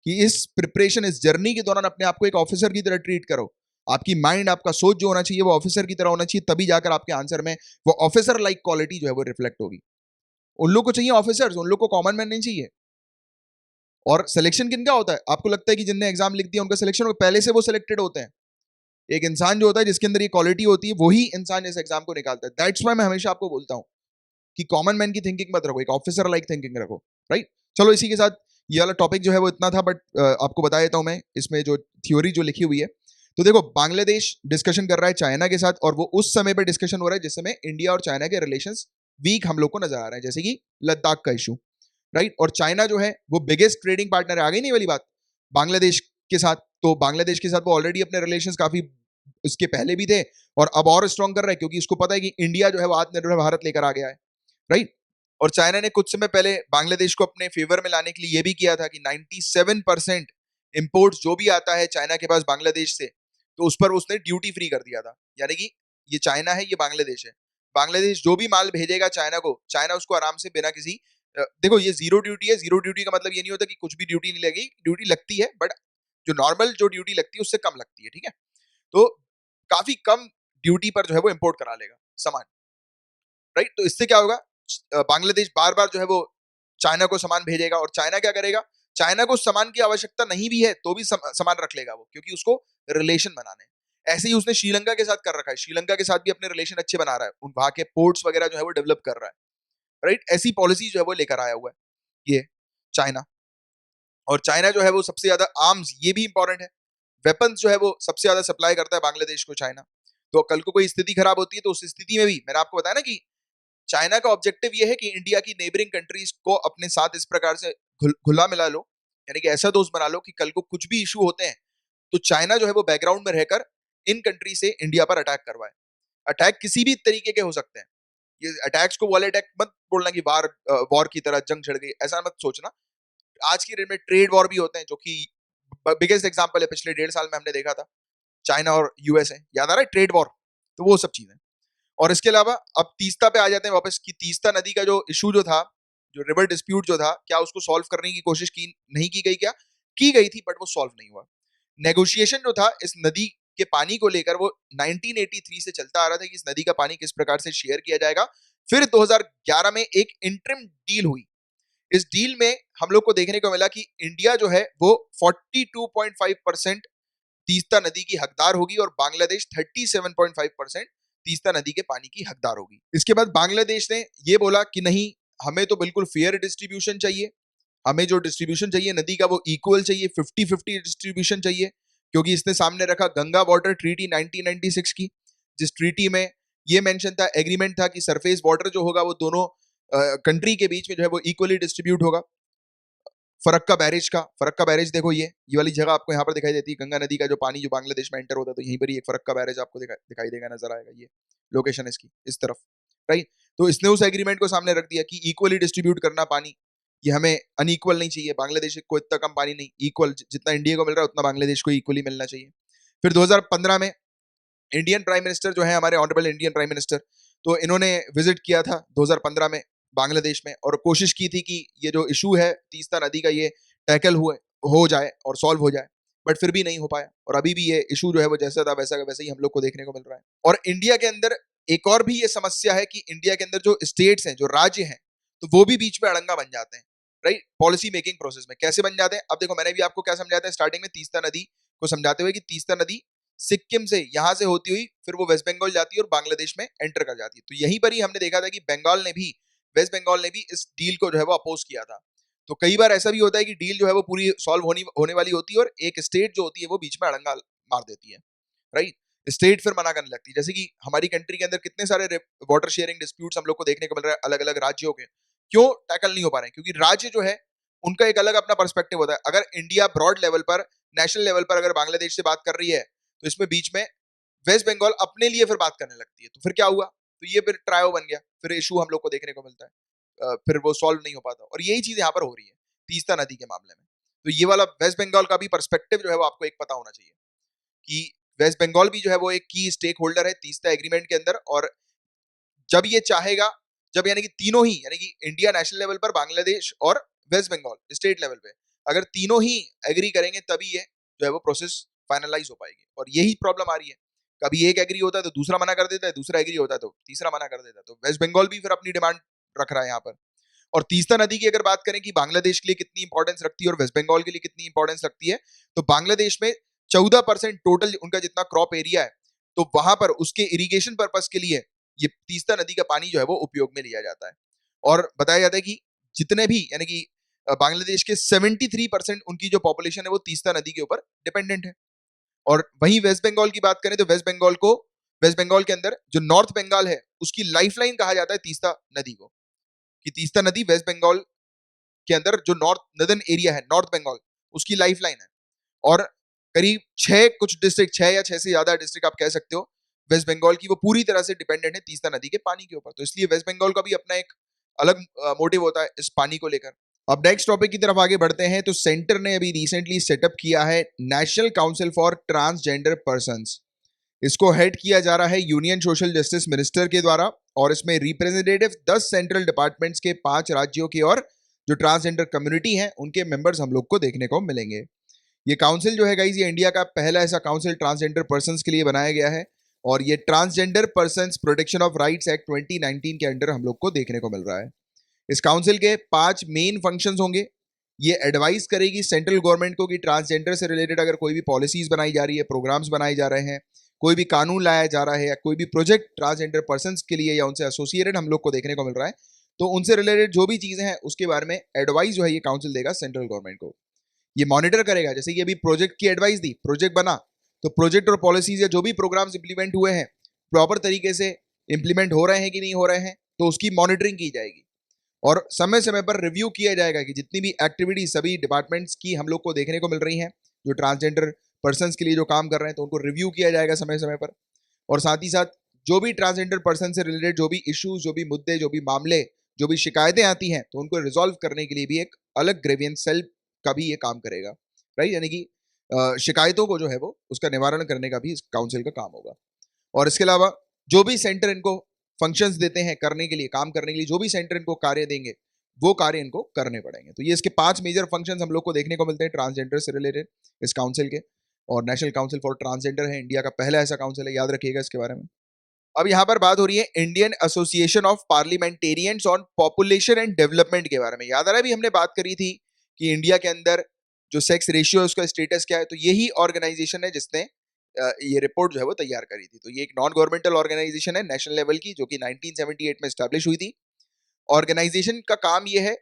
कि इस प्रिपरेशन, इस जर्नी के दौरान अपने आप को एक ऑफिसर की तरह ट्रीट करो। आपकी माइंड, आपका सोच जो होना चाहिए वो ऑफिसर की तरह होना चाहिए, तभी जाकर आपके आंसर में वो ऑफिसर लाइक क्वालिटी जो है वो रिफ्लेक्ट होगी। उन लोग को चाहिए ऑफिसर्स, उन लोग को कॉमन मैन नहीं चाहिए। और सिलेक्शन किन का होता है? आपको लगता है कि जिनने एग्जाम लिख दिया उनका सिलेक्शन हो? पहले से वो सिलेक्टेड होते हैं। एक इंसान जो होता है जिसके अंदर ये क्वालिटी होती है वही इंसान इस एग्जाम को निकालता है। दैट्स व्हाई मैं हमेशा आपको बोलता हूं कि कॉमन मैन की थिंकिंग मत रखो, एक ऑफिसर लाइक थिंकिंग रखो, राइट। चलो इसी के साथ ये वाला टॉपिक जो है वो इतना था, बट आपको बता देता हूं मैं इसमें जो थ्योरी जो लिखी हुई है। तो देखो, बांग्लादेश डिस्कशन कर रहा है चाइना के साथ, और वो उस समय पर डिस्कशन हो रहा है जिस समय इंडिया और चाइना के रिलेशंस वीक हम लोग को नजर आ रहे हैं, जैसे कि लद्दाख का इशू, राइट। और चाइना जो है वो बिगेस्ट ट्रेडिंग पार्टनर है, आ गई नहीं वाली बात, बांग्लादेश के साथ। तो बांग्लादेश के साथ वो ऑलरेडी अपने रिलेशंस काफी इसके पहले भी थे और अब और स्ट्रॉन्ग कर रहा है, क्योंकि इसको पता है कि इंडिया जो है वो आत्मनिर्भर भारत लेकर आ गया है, राइट। और चाइना ने कुछ समय पहले बांग्लादेश को अपने फेवर में लाने के लिए ये भी किया था कि 97% इंपोर्ट जो भी आता है चाइना के पास बांग्लादेश से, तो उस पर उसने ड्यूटी फ्री कर दिया था। यानी कि ये चाइना है, ये बांग्लादेश है, बांग्लादेश जो भी माल भेजेगा चाइना को, चाइना उसको आराम से बिना किसी देखो, ये जीरो ड्यूटी है। जीरो ड्यूटी का मतलब ये नहीं होता कि कुछ भी ड्यूटी नहीं लगेगी, ड्यूटी लगती है, बट जो नॉर्मल जो ड्यूटी लगती है उससे कम लगती है, ठीक है। तो काफी कम ड्यूटी पर जो है वो इंपोर्ट करा लेगा सामान, राइट। तो इससे क्या होगा, बांग्लादेश बार बार जो है वो चाइना को सामान भेजेगा, और चाइना क्या करेगा, चाइना को सामान की आवश्यकता नहीं भी है तो भी सामान रख लेगा वो, क्योंकि उसको रिलेशन बनाने हैं। ऐसे ही उसने श्रीलंका के साथ कर रखा है, श्रीलंका के साथ भी अपने रिलेशन अच्छे बना रहा है, उन वहां के पोर्ट्स वगैरह जो है वो डेवलप कर रहा है, राइट। ऐसी पॉलिसी जो है वो लेकर आया हुआ है। ये चाइना। और चाइना जो है वो सबसे ज्यादा आर्म्स, ये भी इंपॉर्टेंट है, वेपन्स जो है वो सबसे ज्यादा सप्लाई करता है बांग्लादेश को चाइना। तो कल को कोई स्थिति खराब होती है तो उस स्थिति में भी मैंने आपको बताया ना कि चाइना का ऑब्जेक्टिव ये है कि इंडिया की नेबरिंग कंट्रीज को अपने साथ इस प्रकार से घुला मिला लो, यानी कि ऐसा दोस्त बना लो कि कल को कुछ भी इशू होते हैं तो चाइना जो है वो बैकग्राउंड में रहकर इन कंट्री से इंडिया पर अटैक करवाए। अटैक किसी भी तरीके के हो सकते हैं, ये अटैक्स को वॉर अटैक मत बोलना कि वॉर की तरह जंग छिड़ गई, ऐसा मत सोचना। आज की डेट में ट्रेड वॉर भी होते हैं, जो कि बिगेस्ट एग्जांपल है पिछले 1.5 साल में हमने देखा था, चाइना और यूएसए, याद आ रहा है ट्रेड वॉर। तो वो सब चीजें। और इसके अलावा अब तीस्ता पे आ जाते हैं वापस कि तीस्ता नदी का जो इशू जो था, जो रिवर डिस्प्यूट जो था, क्या उसको सॉल्व करने की कोशिश की नहीं की गई? क्या की गई थी, बट वो सॉल्व नहीं हुआ। नेगोशिएशन जो था इस नदी के पानी को लेकर वो 1983 से चलता आ रहा था कि इस नदी का पानी किस प्रकार से शेयर किया जाएगा। फिर 2011 में एक इंटरिम डील हुई। इस डील में हम लोग को देखने को मिला कि इंडिया जो है वो 42.5% तीस्ता नदी की हकदार होगी और बांग्लादेश 37.5% तीस्ता नदी के पानी की हकदार होगी। इसके बाद बांग्लादेश ने ये बोला कि नहीं, हमें तो बिल्कुल फेयर डिस्ट्रीब्यूशन चाहिए, हमें जो डिस्ट्रीब्यूशन चाहिए नदी का वो इक्वल चाहिए, 50-50 डिस्ट्रीब्यूशन चाहिए, क्योंकि इसने सामने रखा गंगा वाटर ट्रीटी 1996 की, जिस ट्रीटी में ये मेंशन था, एग्रीमेंट था कि सरफेस वाटर जो होगा वो दोनों कंट्री के बीच में जो है वो इक्वली डिस्ट्रीब्यूट होगा। फरक्का बैरेज देखो, ये वाली जगह आपको यहाँ पर दिखाई देती है, गंगा नदी का जो पानी जो बांग्लादेश में एंटर होता है, तो यहीं पर ही एक फरक्का बैरेज आपको दिखाई देगा, नजर आएगा, ये लोकेशन इसकी इस तरफ, राइट। तो इसने उस एग्रीमेंट को सामने रख दिया कि इक्वली डिस्ट्रीब्यूट करना पानी, ये हमें अनइक्वल नहीं चाहिए, बांग्लादेश को इतना कम पानी नहीं, इक्वल जितना इंडिया को मिल रहा है उतना बांग्लादेश को इक्वली मिलना चाहिए। फिर 2015 में इंडियन प्राइम मिनिस्टर जो है, हमारे ऑनरेबल इंडियन प्राइम मिनिस्टर, तो इन्होंने विजिट किया था 2015 में बांग्लादेश में और कोशिश की थी कि ये जो इशू है तीस्ता नदी का ये टैकल हो जाए और सॉल्व हो जाए, बट फिर भी नहीं हो पाया और अभी भी ये इशू जो है वो जैसा था वैसा वैसे ही हम लोग को देखने को मिल रहा है। और इंडिया के अंदर एक और भी ये समस्या है कि इंडिया के अंदर जो स्टेट्स हैं, जो राज्य हैं, तो वो भी बीच में अड़ंगा बन जाते हैं, राइट, पॉलिसी मेकिंग प्रोसेस में। कैसे बन जाते हैं? अब देखो, मैंने भी आपको क्या समझाया था स्टार्टिंग में, तीस्ता नदी को समझाते हुए कि तीस्ता नदी सिक्किम से यहां से होती हुई फिर वो वेस्ट बंगाल जाती है और बांग्लादेश में एंटर कर जाती है। तो यहीं पर ही हमने देखा था कि बंगाल ने भी, वेस्ट बंगाल ने भी इस डील को जो है वो अपोज किया था। तो कई बार ऐसा भी होता है कि डील जो है वो पूरी सॉल्व होने वाली होती है और एक स्टेट जो होती है वो बीच में अड़ंगा मार देती है, राइट। स्टेट फिर मना करने लगती है, जैसे कि हमारी कंट्री के अंदर कितने सारे वाटर शेयरिंग डिस्प्यूट्स हम लोग को देखने को मिल रहा है अलग अलग राज्यों के। क्यों टैकल नहीं हो पा रहे हैं? क्योंकि राज्य जो है उनका एक अलग अपना पर्सपेक्टिव होता है। अगर इंडिया ब्रॉड लेवल पर, नेशनल लेवल पर अगर बांग्लादेश से बात कर रही है, तो इसमें बीच में वेस्ट बंगाल अपने लिए फिर बात करने लगती है। तो फिर क्या हुआ? तो ये फिर ट्रायो बन गया, फिर इशू हम लोग को देखने को मिलता है, फिर वो सॉल्व नहीं हो पाता। और यही चीज यहाँ पर हो रही है तीस्ता नदी के मामले में। तो ये वाला वेस्ट बंगाल का भी पर्सपेक्टिव जो है वो आपको एक पता होना चाहिए कि वेस्ट बंगाल भी जो है वो एक की स्टेक होल्डर है तीस्ता एग्रीमेंट के अंदर। और जब ये चाहेगा, जब यानी कि तीनों ही, यानी कि इंडिया नेशनल लेवल पर, बांग्लादेश और वेस्ट बंगाल स्टेट लेवल पे, अगर तीनों ही एग्री करेंगे तभी ये जो है वो प्रोसेस फाइनलाइज हो पाएगी। और यही प्रॉब्लम आ रही है, कभी एक एग्री होता है तो दूसरा मना कर देता है, दूसरा एग्री होता है तो तीसरा मना कर देता है। तो वेस्ट बंगाल भी फिर अपनी डिमांड रख रहा है यहाँ पर। और तीस्ता नदी की अगर बात करें कि बांग्लादेश के लिए कितनी इंपॉर्टेंस रखती है और वेस्ट बंगाल के लिए कितनी इंपॉर्टेंस रखती है, तो बांग्लादेश में 14% टोटल उनका जितना क्रॉप एरिया है, तो वहां पर उसके इरिगेशन पर्पस के लिए ये तीस्ता नदी का पानी जो है वो उपयोग में लिया जाता है। और बताया जाता है कि जितने भी, यानी कि बांग्लादेश के 73% उनकी जो पॉपुलेशन है वो तीस्ता नदी के ऊपर डिपेंडेंट है। और वहीं वेस्ट बंगाल की बात करें तो वेस्ट बंगाल के अंदर जो नॉर्थ बंगाल है उसकी लाइफलाइन कहा जाता है तीस्ता नदी को, कि तीस्ता नदी वेस्ट बंगाल के अंदर जो नॉर्दर्न एरिया है, नॉर्थ बंगाल, उसकी लाइफलाइन है। और करीब 6 या 6 से ज्यादा डिस्ट्रिक्ट आप कह सकते हो वेस्ट बंगाल की, वो पूरी तरह से डिपेंडेंट है तीस्ता नदी के पानी के ऊपर। तो इसलिए वेस्ट बंगाल का भी अपना एक अलग मोटिव होता है इस पानी को लेकर। अब नेक्स्ट टॉपिक की तरफ आगे बढ़ते हैं। तो सेंटर ने अभी रिसेंटली सेटअप किया है national council for transgender persons. इसको हेड किया जा रहा है यूनियन सोशल जस्टिस मिनिस्टर के द्वारा और इसमें रिप्रेजेंटेटिव 10 सेंट्रल डिपार्टमेंट्स के 5 राज्यों की और जो ट्रांसजेंडर कम्युनिटी है उनके मेंबर्स हम लोग को देखने को मिलेंगे। ये काउंसिल जो है गाइस, ये इंडिया का पहला ऐसा काउंसिल ट्रांसजेंडर पर्संस के लिए बनाया गया है और ये transgender persons protection of rights act 2019 के अंडर हम लोग को देखने को मिल रहा है। इस काउंसिल के 5 मेन फंक्शंस होंगे। ये एडवाइस करेगी सेंट्रल गवर्नमेंट को कि ट्रांसजेंडर से रिलेटेड अगर कोई भी पॉलिसीज बनाई जा रही है, प्रोग्राम्स बनाए जा रहे हैं, कोई भी कानून लाया जा रहा है या कोई भी प्रोजेक्ट ट्रांसजेंडर पर्संस के लिए या उनसे एसोसिएटेड हम लोग को देखने को मिल रहा है, तो उनसे रिलेटेड जो भी चीजें हैं उसके बारे में एडवाइस जो है ये काउंसिल देगा सेंट्रल गवर्नमेंट को। ये मॉनिटर करेगा, जैसे कि अभी प्रोजेक्ट की एडवाइस दी, प्रोजेक्ट बना, तो प्रोजेक्ट और पॉलिसीज या जो भी प्रोग्राम्स इंप्लीमेंट हुए हैं प्रॉपर तरीके से इंप्लीमेंट हो रहे हैं कि नहीं हो रहे हैं, तो उसकी मॉनिटरिंग की जाएगी और समय समय पर रिव्यू किया जाएगा कि जितनी भी एक्टिविटी सभी डिपार्टमेंट्स की हम लोग को देखने को मिल रही हैं, जो ट्रांसजेंडर पर्सन्स के लिए जो काम कर रहे हैं, तो उनको रिव्यू किया जाएगा समय समय पर। और साथ ही साथ जो भी ट्रांसजेंडर पर्सन से रिलेटेड जो भी इश्यूज, जो भी मुद्दे, जो भी मामले, जो भी शिकायतें आती हैं, तो उनको रिजॉल्व करने के लिए भी एक अलग ग्रेवियंस सेल का भी ये काम करेगा, राइट। यानी कि शिकायतों को जो है वो उसका निवारण करने का भी इस काउंसिल का काम होगा। और इसके अलावा जो भी सेंटर इनको फंक्शंस देते हैं करने के लिए, काम करने के लिए, जो भी सेंटर इनको कार्य देंगे वो कार्य इनको करने पड़ेंगे। तो ये इसके 5 मेजर फंक्शंस हम लोग को देखने को मिलते हैं ट्रांसजेंडर से रिलेटेड इस काउंसिल के। और नेशनल काउंसिल फॉर ट्रांसजेंडर है, इंडिया का पहला ऐसा काउंसिल है, याद रखिएगा इसके बारे में। अब यहाँ पर बात हो रही है Indian association of parliamentarians on population and development के बारे में। याद आ रहा है, अभी हमने बात करी थी कि इंडिया के अंदर जो सेक्स रेशियो है उसका स्टेटस क्या है, तो यही ऑर्गेनाइजेशन है जिसने ये रिपोर्ट जो है वो तैयार करी थी। तो ये एक नॉन गवर्नमेंटल ऑर्गेनाइजेशन है नेशनल लेवल की, जो कि 1978 में स्टैब्लिश हुई थी। ऑर्गेनाइजेशन का काम ये है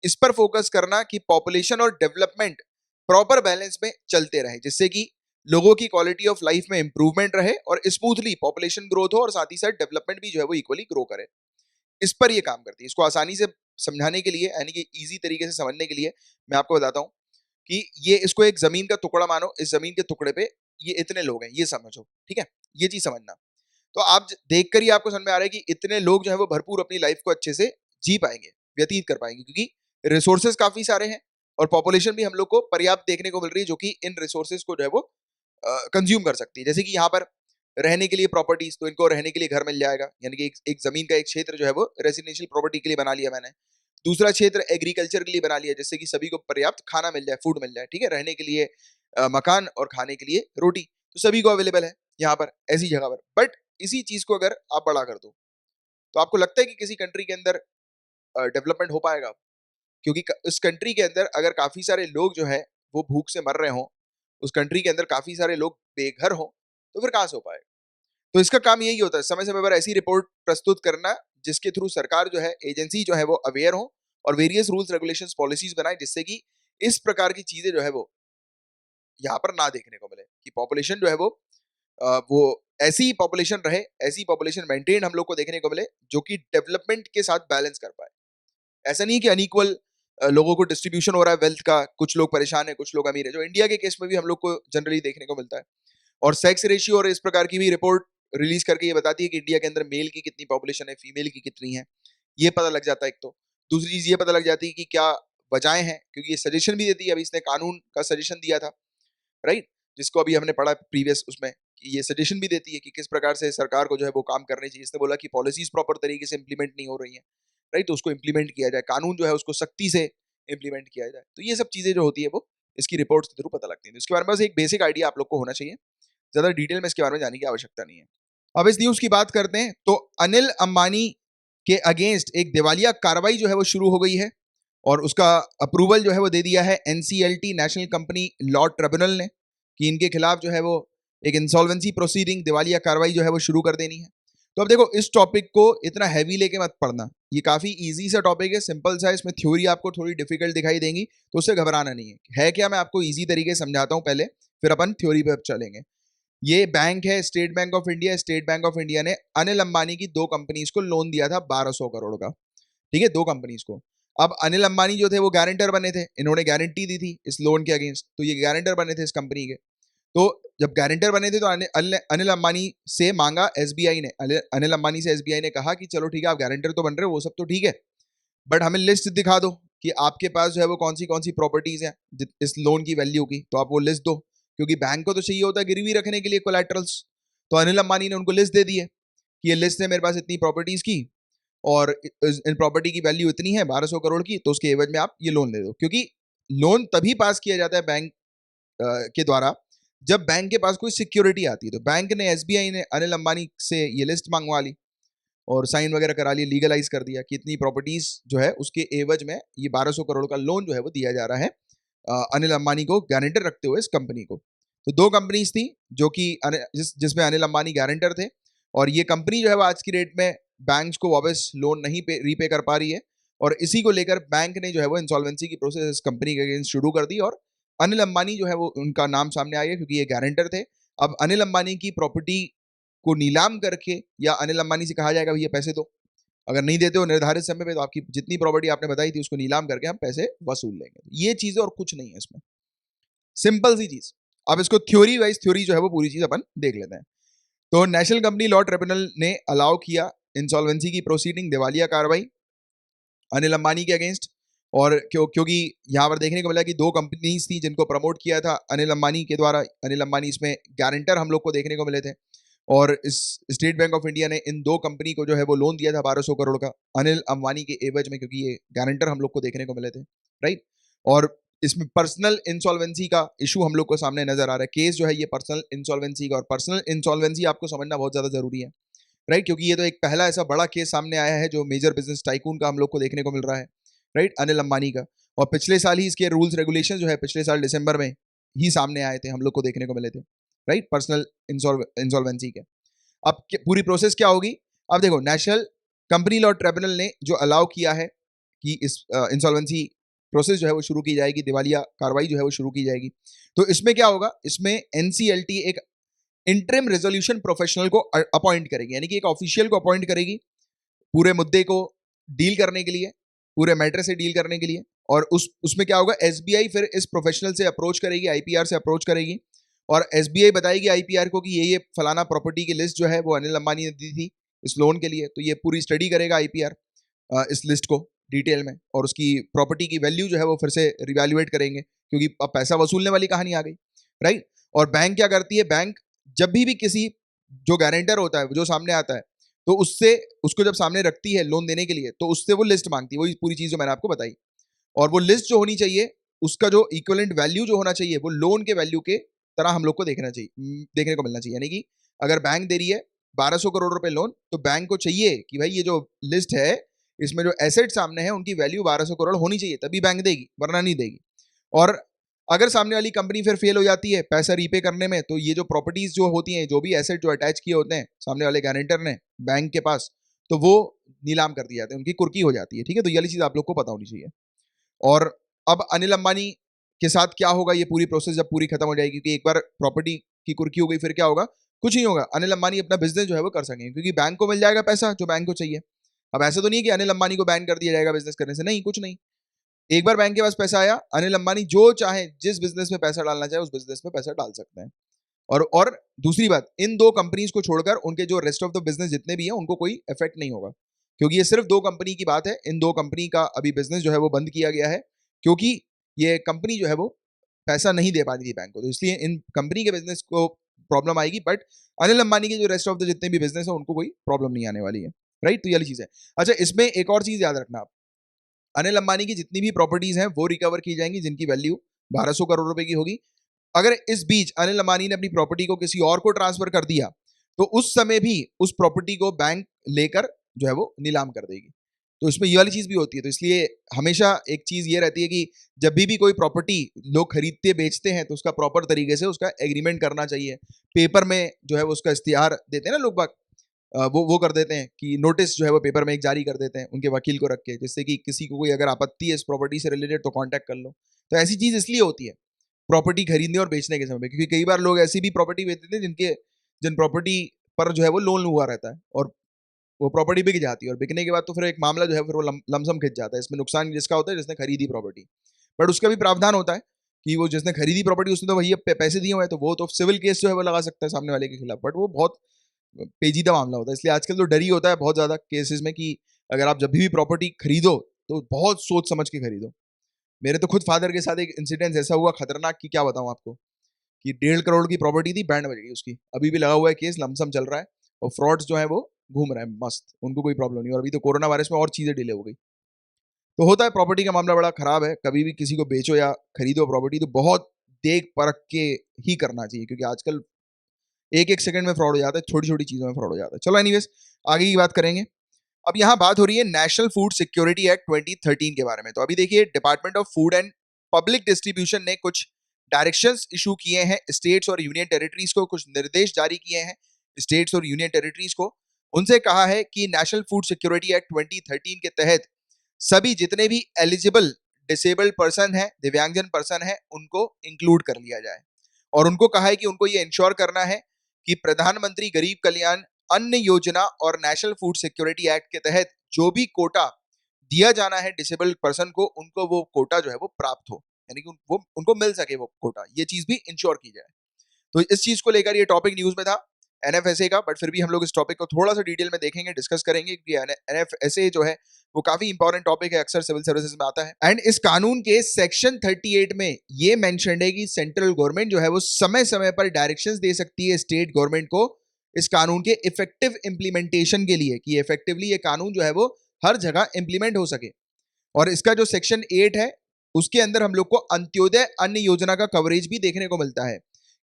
इस पर फोकस करना कि पॉपुलेशन और डेवलपमेंट प्रॉपर बैलेंस में चलते रहे, जिससे कि लोगों की क्वालिटी ऑफ लाइफ में इंप्रूवमेंट रहे और स्मूथली पॉपुलेशन ग्रोथ हो और साथ ही साथ डेवलपमेंट भी जो है वो इक्वली ग्रो करे। इस पर ये काम करती है। इसको आसानी से समझाने के लिए, यानी कि इजी तरीके से समझने के लिए मैं आपको बताता हूँ कि ये, इसको एक जमीन का टुकड़ा मानो, इस जमीन के टुकड़े पे ये इतने लोग हैं, ये समझो, ठीक है, ये चीज समझना। तो आप देखकर ही आपको समझ में आ रहा है कि इतने लोग जो है वो भरपूर अपनी लाइफ को अच्छे से जी पाएंगे, व्यतीत कर पाएंगे, क्योंकि रिसोर्सेज काफी सारे हैं और पॉपुलेशन भी हम लोग को पर्याप्त देखने को मिल रही है, जो कि इन रिसोर्सेज को जो है वो कंज्यूम कर सकती है। जैसे कि यहाँ पर रहने के लिए प्रॉपर्टीज, तो इनको रहने के लिए घर मिल जाएगा, यानी कि एक जमीन का एक क्षेत्र जो है वो रेजिडेंशियल प्रॉपर्टी के लिए बना लिया मैंने। दूसरा क्षेत्र एग्रीकल्चर के लिए बना लिया, जिससे कि सभी को पर्याप्त खाना मिल जाए, फूड मिल जाए, ठीक है, रहने के लिए मकान और खाने के लिए रोटी, तो सभी को अवेलेबल है यहाँ पर ऐसी जगह पर। बट इसी चीज को अगर आप बड़ा कर दो, तो आपको लगता है कि किसी कंट्री के अंदर डेवलपमेंट हो पाएगा? क्योंकि उस कंट्री के अंदर अगर काफी सारे लोग जो है वो भूख से मर रहे हो, उस कंट्री के अंदर काफी सारे लोग बेघर हो, तो फिर कहां से हो पाएगा? तो इसका काम यही होता है, समय समय पर ऐसी रिपोर्ट प्रस्तुत करना जिसके थ्रू सरकार जो है, एजेंसी जो है वो अवेयर हो और वेरियस रूल्स रेगुलेशंस पॉलिसीज बनाए, जिससे कि इस प्रकार की चीजें जो है वो यहाँ पर ना देखने को मिले, कि पॉपुलेशन जो है वो ऐसी पॉपुलेशन रहे, ऐसी पॉपुलेशन मेंटेन हम लोग को देखने को मिले जो कि डेवलपमेंट के साथ बैलेंस कर पाए। ऐसा नहीं कि अनइक्वल लोगों को डिस्ट्रीब्यूशन हो रहा है वेल्थ का, कुछ लोग परेशान है, कुछ लोग अमीर है, जो इंडिया के केस में भी हम लोग को जनरली देखने को मिलता है। और सेक्स रेशियो और इस प्रकार की भी रिपोर्ट रिलीज करके ये बताती है कि इंडिया के अंदर मेल की कितनी पॉपुलेशन है, फीमेल की कितनी है, ये पता लग जाता है एक तो। दूसरी चीज ये पता लग जाती है कि क्या वजहें हैं, क्योंकि ये सजेशन भी देती है। अभी इसने कानून का सजेशन दिया था, राइट, जिसको अभी हमने पढ़ा प्रीवियस उसमें, कि ये सजेशन भी देती है कि किस प्रकार से सरकार को जो है वो काम करने चाहिए। इसने बोला कि पॉलिसीज प्रॉपर तरीके से इंप्लीमेंट नहीं हो रही हैं, राइट, तो उसको इंप्लीमेंट किया जाए, कानून जो है उसको सख्ती से इंप्लीमेंट किया जाए। तो ये सब चीजें जो होती है वो इसकी रिपोर्ट्स के थ्रू पता लगती है। इसके बारे में बस एक बेसिक आइडिया आप लोग को होना चाहिए, ज्यादा डिटेल में इसके बारे में जाने की आवश्यकता नहीं है। अब इस न्यूज की बात करते हैं, तो अनिल अंबानी के अगेंस्ट एक दिवालिया कार्रवाई जो है वो शुरू हो गई है और उसका अप्रूवल जो है वो दे दिया है NCLT, national company law tribunal ने, कि इनके खिलाफ जो है वो एक इंसॉल्वेंसी प्रोसीडिंग, दिवालिया कार्रवाई जो है वो शुरू कर देनी है। तो अब देखो, इस टॉपिक को इतना हैवी लेके मत पढ़ना, ये काफी इजी सा टॉपिक है, सिंपल सा। इसमें थ्योरी आपको थोड़ी डिफिकल्ट दिखाई देंगी, तो उससे घबराना नहीं है क्या, मैं आपको इजी तरीके से समझाता हूँ पहले, फिर अपन थ्योरी पे चलेंगे। ये बैंक है state bank of India. State bank of India ने अनिल अंबानी की 2 कंपनीज को लोन दिया था 1200 करोड़ का, ठीक है, 2 कंपनीज को। अब अनिल अंबानी जो थे वो गारंटर बने थे, इन्होंने गारंटी दी थी इस लोन के अगेंस्ट, तो ये गारंटर बने थे इस कंपनी के। तो जब गारंटर बने थे तो अनिल अंबानी से मांगा एसबीआई ने, अनिल अंबानी से एसबीआई ने कहा कि चलो ठीक है, आप गारंटर तो बन रहे हो, वो सब तो ठीक है, बट हमें लिस्ट दिखा दो कि आपके पास जो है वो कौन सी प्रॉपर्टीज हैं इस लोन की वैल्यू की, तो आप वो लिस्ट दो, क्योंकि बैंक को तो चाहिए होता है गिरवी रखने के लिए कोलैटरल्स। तो अनिल अंबानी ने उनको लिस्ट दे दी है कि ये लिस्ट है मेरे पास इतनी प्रॉपर्टीज की और इन प्रॉपर्टी की वैल्यू इतनी है 1200 करोड़ की, तो उसके एवज में आप ये लोन दे दो। क्योंकि लोन तभी पास किया जाता है बैंक के द्वारा जब बैंक के पास कोई सिक्योरिटी आती है। तो बैंक ने, एसबीआई ने अनिल अंबानी से ये लिस्ट मंगवा ली और साइन वगैरह करा लिए, लीगलाइज कर दिया कि इतनी प्रॉपर्टीज जो है उसके एवज में ये 1200 करोड़ का लोन जो है वो दिया जा रहा है अनिल अंबानी को गारंटर रखते हुए इस कंपनी को। तो 2 कंपनीज थी जो कि जिसमें अनिल अंबानी गारंटर थे, और ये कंपनी जो है वो आज की डेट में बैंक्स को वापस लोन नहीं रीपे कर पा रही है, और इसी को लेकर बैंक ने जो है वो इंसॉल्वेंसी की प्रोसेस इस कंपनी के अगेंस्ट शुरू कर दी, और अनिल अंबानी जो है वो उनका नाम सामने आ गया क्योंकि ये गारंटर थे। अब अनिल अंबानी की प्रॉपर्टी को नीलाम करके या अनिल अंबानी से कहा जाएगा भैया पैसे दो, अगर नहीं देते हो निर्धारित समय पे तो आपकी जितनी प्रॉपर्टी आपने बताई थी उसको नीलाम करके हम पैसे वसूल लेंगे। ये चीजें और कुछ नहीं है इसमें, सिंपल सी चीज। अब इसको थ्योरी वाइज थ्योरी जो है वो पूरी चीज अपन देख लेते हैं। तो नेशनल कंपनी लॉ ट्रिब्यूनल ने अलाउ किया इंसॉल्वेंसी की प्रोसीडिंग, दिवालिया कार्रवाई अनिल अंबानी के अगेंस्ट। और क्योंकि यहाँ पर देखने को मिला कि दो कंपनीज थी जिनको प्रमोट किया था अनिल अंबानी के द्वारा, अनिल अंबानी इसमें गारंटर हम लोग को देखने को मिले थे, और इस स्टेट बैंक ऑफ इंडिया ने इन दो कंपनी को जो है वो लोन दिया था 1200 करोड़ का अनिल अंबानी के एवज में, क्योंकि ये गारंटर हम लोग को देखने को मिले थे, राइट। और इसमें पर्सनल इंसॉल्वेंसी का इशू हम लोग को सामने नजर आ रहा है। केस जो है ये पर्सनल इंसॉल्वेंसी का, और पर्सनल इंसॉल्वेंसी आपको समझना बहुत ज्यादा जरूरी है, राइट, क्योंकि ये तो एक पहला ऐसा बड़ा केस सामने आया है जो मेजर बिजनेस टाइकून का हम लोग को देखने को मिल रहा है, राइट, अनिल अंबानी का। और पिछले साल ही इसके रूल्स रेगुलेशन जो है पिछले साल दिसंबर में ही सामने आए थे, हम लोग को देखने को मिले थे, राइट, पर्सनल इंसॉल्वेंसी के। अब पूरी प्रोसेस क्या होगी? अब देखो, नेशनल कंपनी लॉ ट्रिब्यूनल ने जो अलाउ किया है कि इस इंसॉल्वेंसी प्रोसेस जो है वो शुरू की जाएगी, दिवालिया कार्रवाई जो है वो शुरू की जाएगी। तो इसमें क्या होगा? इसमें एनसीएलटी एक इंटरिम रेजोल्यूशन प्रोफेशनल को अपॉइंट करेगी, यानी कि एक ऑफिशियल को अपॉइंट करेगी पूरे मुद्दे को डील करने के लिए, पूरे मैटर से डील करने के लिए। और उसमें क्या होगा? एसबीआई फिर इस प्रोफेशनल से अप्रोच करेगी, आईपीआर से अप्रोच करेगी, और एसबीआई बताएगी आईपीआर को कि ये फलाना प्रॉपर्टी की लिस्ट जो है वो अनिल अंबानी ने दी थी इस लोन के लिए, तो ये पूरी स्टडी करेगा आईपीआर इस लिस्ट को डिटेल में, और उसकी प्रॉपर्टी की वैल्यू जो है वो फिर से रिवैल्यूएट करेंगे, क्योंकि अब पैसा वसूलने वाली कहानी आ गई, राइट। और बैंक क्या करती है? बैंक जब भी किसी जो गारंटर होता है जो सामने आता है, तो उससे उसको जब सामने रखती है लोन देने के लिए, तो उससे वो लिस्ट मांगती है, वही पूरी चीज जो मैंने आपको बताई। और वो लिस्ट जो होनी चाहिए, उसका जो इक्विवेलेंट वैल्यू जो होना चाहिए, वो लोन के वैल्यू के तरह हम लोग को देखना चाहिए, देखने को मिलना चाहिए। यानी कि अगर बैंक दे रही है 1200 करोड़ रुपए लोन, तो बैंक को चाहिए कि भाई ये जो लिस्ट है इसमें जो एसेट सामने है उनकी वैल्यू 1200 करोड़ होनी चाहिए, तभी बैंक देगी, वरना नहीं देगी। और अगर सामने वाली कंपनी फिर फेल हो जाती है पैसा रीपे करने में, तो ये जो प्रॉपर्टीज जो होती हैं, जो भी एसेट जो अटैच किए होते हैं सामने वाले गारंटर ने बैंक के पास, तो वो नीलाम कर दिए जाते हैं, उनकी कुर्की हो जाती है, ठीक है। तो ये वाली चीज आप लोग को पता होनी चाहिए। और अब अनिल अंबानी के साथ क्या होगा? ये पूरी प्रोसेस जब पूरी खत्म हो जाएगी, क्योंकि एक बार प्रॉपर्टी की कुर्की हो गई, फिर क्या होगा? कुछ नहीं होगा, अनिल अंबानी अपना बिजनेस जो है वो कर सकेंगे, क्योंकि बैंक को मिल जाएगा पैसा जो बैंक को चाहिए। अब ऐसा तो नहीं है कि अनिल अंबानी को बैन कर दिया जाएगा बिजनेस करने से, नहीं, कुछ नहीं। एक बार बैंक के पास पैसा आया, अनिल अंबानी जो चाहे जिस बिजनेस में पैसा डालना चाहे उस बिजनेस में पैसा डाल सकते हैं। और दूसरी बात, इन दो कंपनीज को छोड़कर उनके जो रेस्ट ऑफ द बिजनेस जितने भी हैं उनको कोई इफेक्ट नहीं होगा, क्योंकि ये सिर्फ दो कंपनी की बात है। इन दो कंपनी का अभी बिजनेस जो है वो बंद किया गया है, क्योंकि ये कंपनी जो है वो पैसा नहीं दे पा रही थी बैंक को, तो इसलिए इन कंपनी के बिजनेस को प्रॉब्लम आएगी, बट अनिल अंबानी के जो रेस्ट ऑफ द जितने भी बिजनेस है उनको कोई प्रॉब्लम नहीं आने वाली है, राइट। तो ये वाली चीज है। अच्छा, इसमें एक और चीज याद रखना आप, अनिल अंबानी की जितनी भी प्रॉपर्टीज हैं वो रिकवर की जाएंगी जिनकी वैल्यू 1200 करोड़ रुपए की होगी। अगर इस बीच अनिल अंबानी ने अपनी प्रॉपर्टी को किसी और को ट्रांसफर कर दिया, तो उस समय भी उस प्रॉपर्टी को बैंक लेकर जो है वो नीलाम कर देगी। तो इसमें ये वाली चीज भी होती है। तो इसलिए हमेशा एक चीज ये रहती है कि जब भी कोई प्रॉपर्टी लोग खरीदते बेचते हैं, तो उसका प्रॉपर तरीके से उसका एग्रीमेंट करना चाहिए। पेपर में जो है वो उसका इश्तिहार देते हैं ना लोग बाग, वो कर देते हैं कि नोटिस जो है वो पेपर में एक जारी कर देते हैं उनके वकील को रख के, जिससे कि किसी को कोई अगर आपत्ति है इस प्रॉपर्टी से रिलेटेड तो कांटेक्ट कर लो। तो ऐसी चीज इसलिए होती है प्रॉपर्टी खरीदने और बेचने के समय पे, क्योंकि कई बार लोग ऐसी भी प्रॉपर्टी बेचते थे जिन प्रॉपर्टी पर जो है वो लोन हुआ रहता है, और वो प्रॉपर्टी बिक जाती है, और बिकने के बाद तो फिर एक मामला जो है फिर वो लमसम खिंच जाता है। इसमें नुकसान जिसका होता है जिसने खरीदी प्रॉपर्टी, बट उसका भी प्रावधान होता है कि वो जिसने खरीदी प्रॉपर्टी उसने तो भैया पैसे दिए हुए हैं, तो वो तो सिविल केस जो है वो लगा सकता है सामने वाले के खिलाफ, बट वो बहुत पेचीदा मामला होता है। इसलिए आजकल तो डर ही होता है बहुत ज्यादा केसेस में कि अगर आप जब भी प्रॉपर्टी खरीदो तो बहुत सोच समझ के खरीदो। मेरे तो खुद फादर के साथ एक इंसिडेंस ऐसा हुआ खतरनाक कि क्या बताऊं आपको, कि 1.5 करोड़ की प्रॉपर्टी थी, बैंड बज गई उसकी, अभी भी लगा हुआ है केस, लमसम चल रहा है, और फ्रॉड्स जो है वो घूम रहे हैं मस्त, उनको कोई प्रॉब्लम नहीं। और अभी तो कोरोना वायरस में और चीजें डिले हो गई। तो होता है, प्रॉपर्टी का मामला बड़ा खराब है। कभी भी किसी को बेचो या खरीदो प्रॉपर्टी तो बहुत देख परख के ही करना चाहिए, क्योंकि आजकल एक एक सेकंड में फ्रॉड हो जाता है, छोटी छोटी चीजों में फ्रॉड हो जाता है। चलो एनीवेज, आगे की बात करेंगे। अब यहाँ बात हो रही है नेशनल फूड सिक्योरिटी एक्ट 2013 के बारे में। तो अभी देखिए, department of food and public distribution ने कुछ डायरेक्शंस इशू किए हैं स्टेट्स और यूनियन टेरिटरीज को, कुछ निर्देश जारी किए हैं स्टेट्स और यूनियन टेरिटरीज को। उनसे कहा है कि नेशनल फूड सिक्योरिटी एक्ट 2013 के तहत सभी जितने भी एलिजिबल डिसेबल्ड पर्सन है, दिव्यांगजन पर्सन है, उनको इंक्लूड कर लिया जाए। और उनको कहा है कि उनको ये इंश्योर करना है कि प्रधानमंत्री गरीब कल्याण अन्न योजना और नेशनल फूड सिक्योरिटी एक्ट के तहत जो भी कोटा दिया जाना है डिसेबल्ड पर्सन को, उनको वो कोटा जो है वो प्राप्त हो, यानी कि वो उनको मिल सके वो कोटा, ये चीज भी इंश्योर की जाए। तो इस चीज को लेकर ये टॉपिक न्यूज में था एनएफएसए का, बट फिर भी हम लोग इस टॉपिक को थोड़ा सा डिटेल में देखेंगे, डिस्कस करेंगे, क्योंकि एनएफएसए जो है वो काफी इंपॉर्टेंट टॉपिक है, अक्सर सिविल सर्विसेज में आता है। एंड इस कानून के सेक्शन 38 में ये मेंशन है कि सेंट्रल गवर्नमेंट जो है वो समय समय पर डायरेक्शंस दे सकती है स्टेट गवर्नमेंट को इस कानून के इफेक्टिव इंप्लीमेंटेशन के लिए, कि इफेक्टिवली ये कानून जो है वो हर जगह इंप्लीमेंट हो सके। और इसका जो सेक्शन 8 है उसके अंदर हम लोग को अंत्योदय अन्न योजना का कवरेज भी देखने को मिलता है,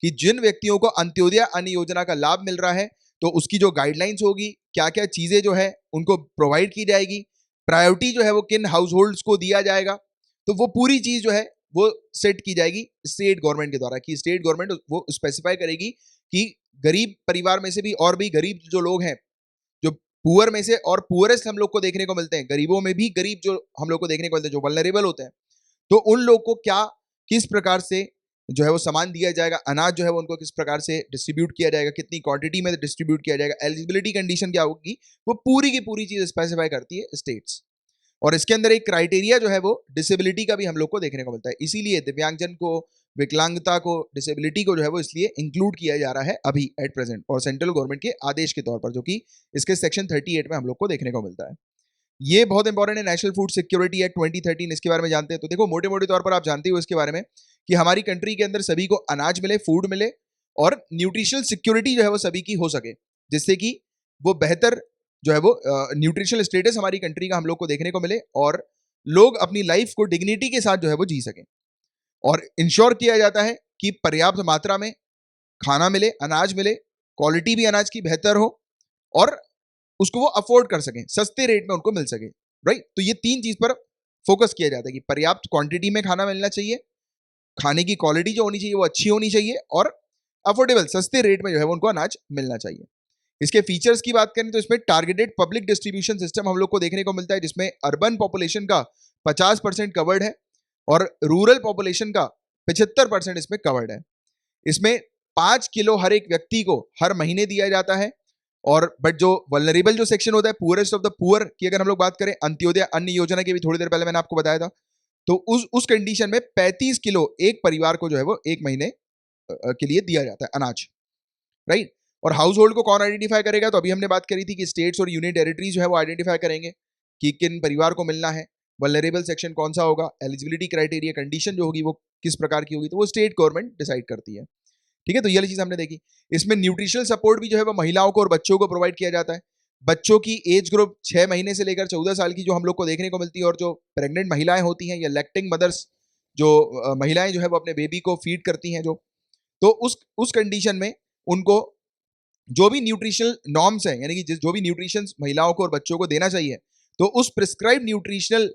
कि जिन व्यक्तियों को अंत्योदय अन्न योजना का लाभ मिल रहा है तो उसकी जो गाइडलाइंस होगी, क्या क्या चीजें जो है उनको प्रोवाइड की जाएगी, प्रायोरिटी जो है वो किन हाउस होल्ड्स को दिया जाएगा, तो वो पूरी चीज जो है वो सेट की जाएगी स्टेट गवर्नमेंट के द्वारा, कि स्टेट गवर्नमेंट वो स्पेसिफाई करेगी कि गरीब परिवार में से भी और भी गरीब जो लोग हैं, जो पुअर में से और पुअरेस्ट हम लोग को देखने को मिलते हैं, गरीबों में भी गरीब जो हम लोग को देखने को मिलते हैं, जो वल्नरेबल होते हैं, तो उन लोग को क्या किस प्रकार से जो है वो सामान दिया जाएगा, अनाज जो है वो उनको किस प्रकार से डिस्ट्रीब्यूट किया जाएगा, कितनी क्वांटिटी में डिस्ट्रीब्यूट किया जाएगा, एलिजिबिलिटी कंडीशन क्या होगी, वो पूरी की पूरी चीज स्पेसिफाई करती है स्टेट्स। और इसके अंदर एक क्राइटेरिया जो है वो डिसेबिलिटी का भी हम लोग को देखने को मिलता है, इसीलिए दिव्यांगजन को, विकलांगता को, डिसेबिलिटी को जो है वो इसलिए इंक्लूड किया जा रहा है अभी एट प्रेजेंट, और सेंट्रल गवर्नमेंट के आदेश के तौर पर, जो कि इसके सेक्शन 38 में हम लोग को देखने को मिलता है। ये बहुत इंपॉर्टेंट है, नेशनल फूड सिक्योरिटी एक्ट 2013, इसके बारे में जानते हैं। तो देखो मोटे मोटे तौर पर आप जानते हो इसके बारे में कि हमारी कंट्री के अंदर सभी को अनाज मिले, फूड मिले, और न्यूट्रिशनल सिक्योरिटी जो है वो सभी की हो सके, जिससे कि वो बेहतर जो है वो न्यूट्रिशनल स्टेटस हमारी कंट्री का हम लोग को देखने को मिले, और लोग अपनी लाइफ को डिग्निटी के साथ जो है वो जी सकें। और इंश्योर किया जाता है कि पर्याप्त मात्रा में खाना मिले, अनाज मिले, क्वालिटी भी अनाज की बेहतर हो, और उसको वो अफोर्ड कर सकें, सस्ते रेट में उनको मिल सके, राइट। तो ये तीन चीज पर फोकस किया जाता है कि पर्याप्त क्वांटिटी में खाना मिलना चाहिए, खाने की क्वालिटी जो होनी चाहिए वो अच्छी होनी चाहिए, और अफोर्डेबल सस्ते रेट में जो है वो उनको अनाज मिलना चाहिए। इसके फीचर्स की बात करें तो इसमें टारगेटेड पब्लिक डिस्ट्रीब्यूशन सिस्टम हम लोग को देखने को मिलता है, जिसमें अर्बन पॉपुलेशन का 50% कवर्ड है और रूरल पॉपुलेशन का 75% इसमें कवर्ड है। इसमें 5 किलो हर एक व्यक्ति को हर महीने दिया जाता है। और बट जो वल्नरेबल जो सेक्शन होता है, पुअरेस्ट ऑफ द पुअर की अगर हम लोग बात करें, अंत्योदय अन्न योजना की भी थोड़ी देर पहले मैंने आपको बताया था, तो उस कंडीशन में 35 किलो एक परिवार को जो है वो एक महीने के लिए दिया जाता है अनाज, राइट। और हाउस होल्ड को कौन आइडेंटिफाई करेगा, तो अभी हमने बात करी थी कि स्टेट्स और यूनियन टेरिटरीज जो है वो आइडेंटिफाई करेंगे कि किन परिवार को मिलना है, वल्नरेबल सेक्शन कौन सा होगा, एलिजिबिलिटी क्राइटेरिया कंडीशन जो होगी वो किस प्रकार की होगी, तो वो स्टेट गवर्नमेंट डिसाइड करती है, ठीक है। तो ये वाली चीज हमने देखी। इसमें न्यूट्रिशनल सपोर्ट भी जो है वो महिलाओं को और बच्चों को प्रोवाइड किया जाता है। बच्चों की एज ग्रुप 6 महीने से लेकर 14 साल की जो हम लोग को देखने को मिलती है, और जो प्रेग्नेंट महिलाएं होती हैं या लैक्टिंग मदर्स जो महिलाएं जो है वो अपने बेबी को फीड करती हैं, जो तो उस कंडीशन में उनको जो भी न्यूट्रिशनल नॉर्म्स हैं, यानी कि जो भी न्यूट्रिशन महिलाओं को और बच्चों को देना चाहिए, तो उस प्रिस्क्राइब न्यूट्रिशनल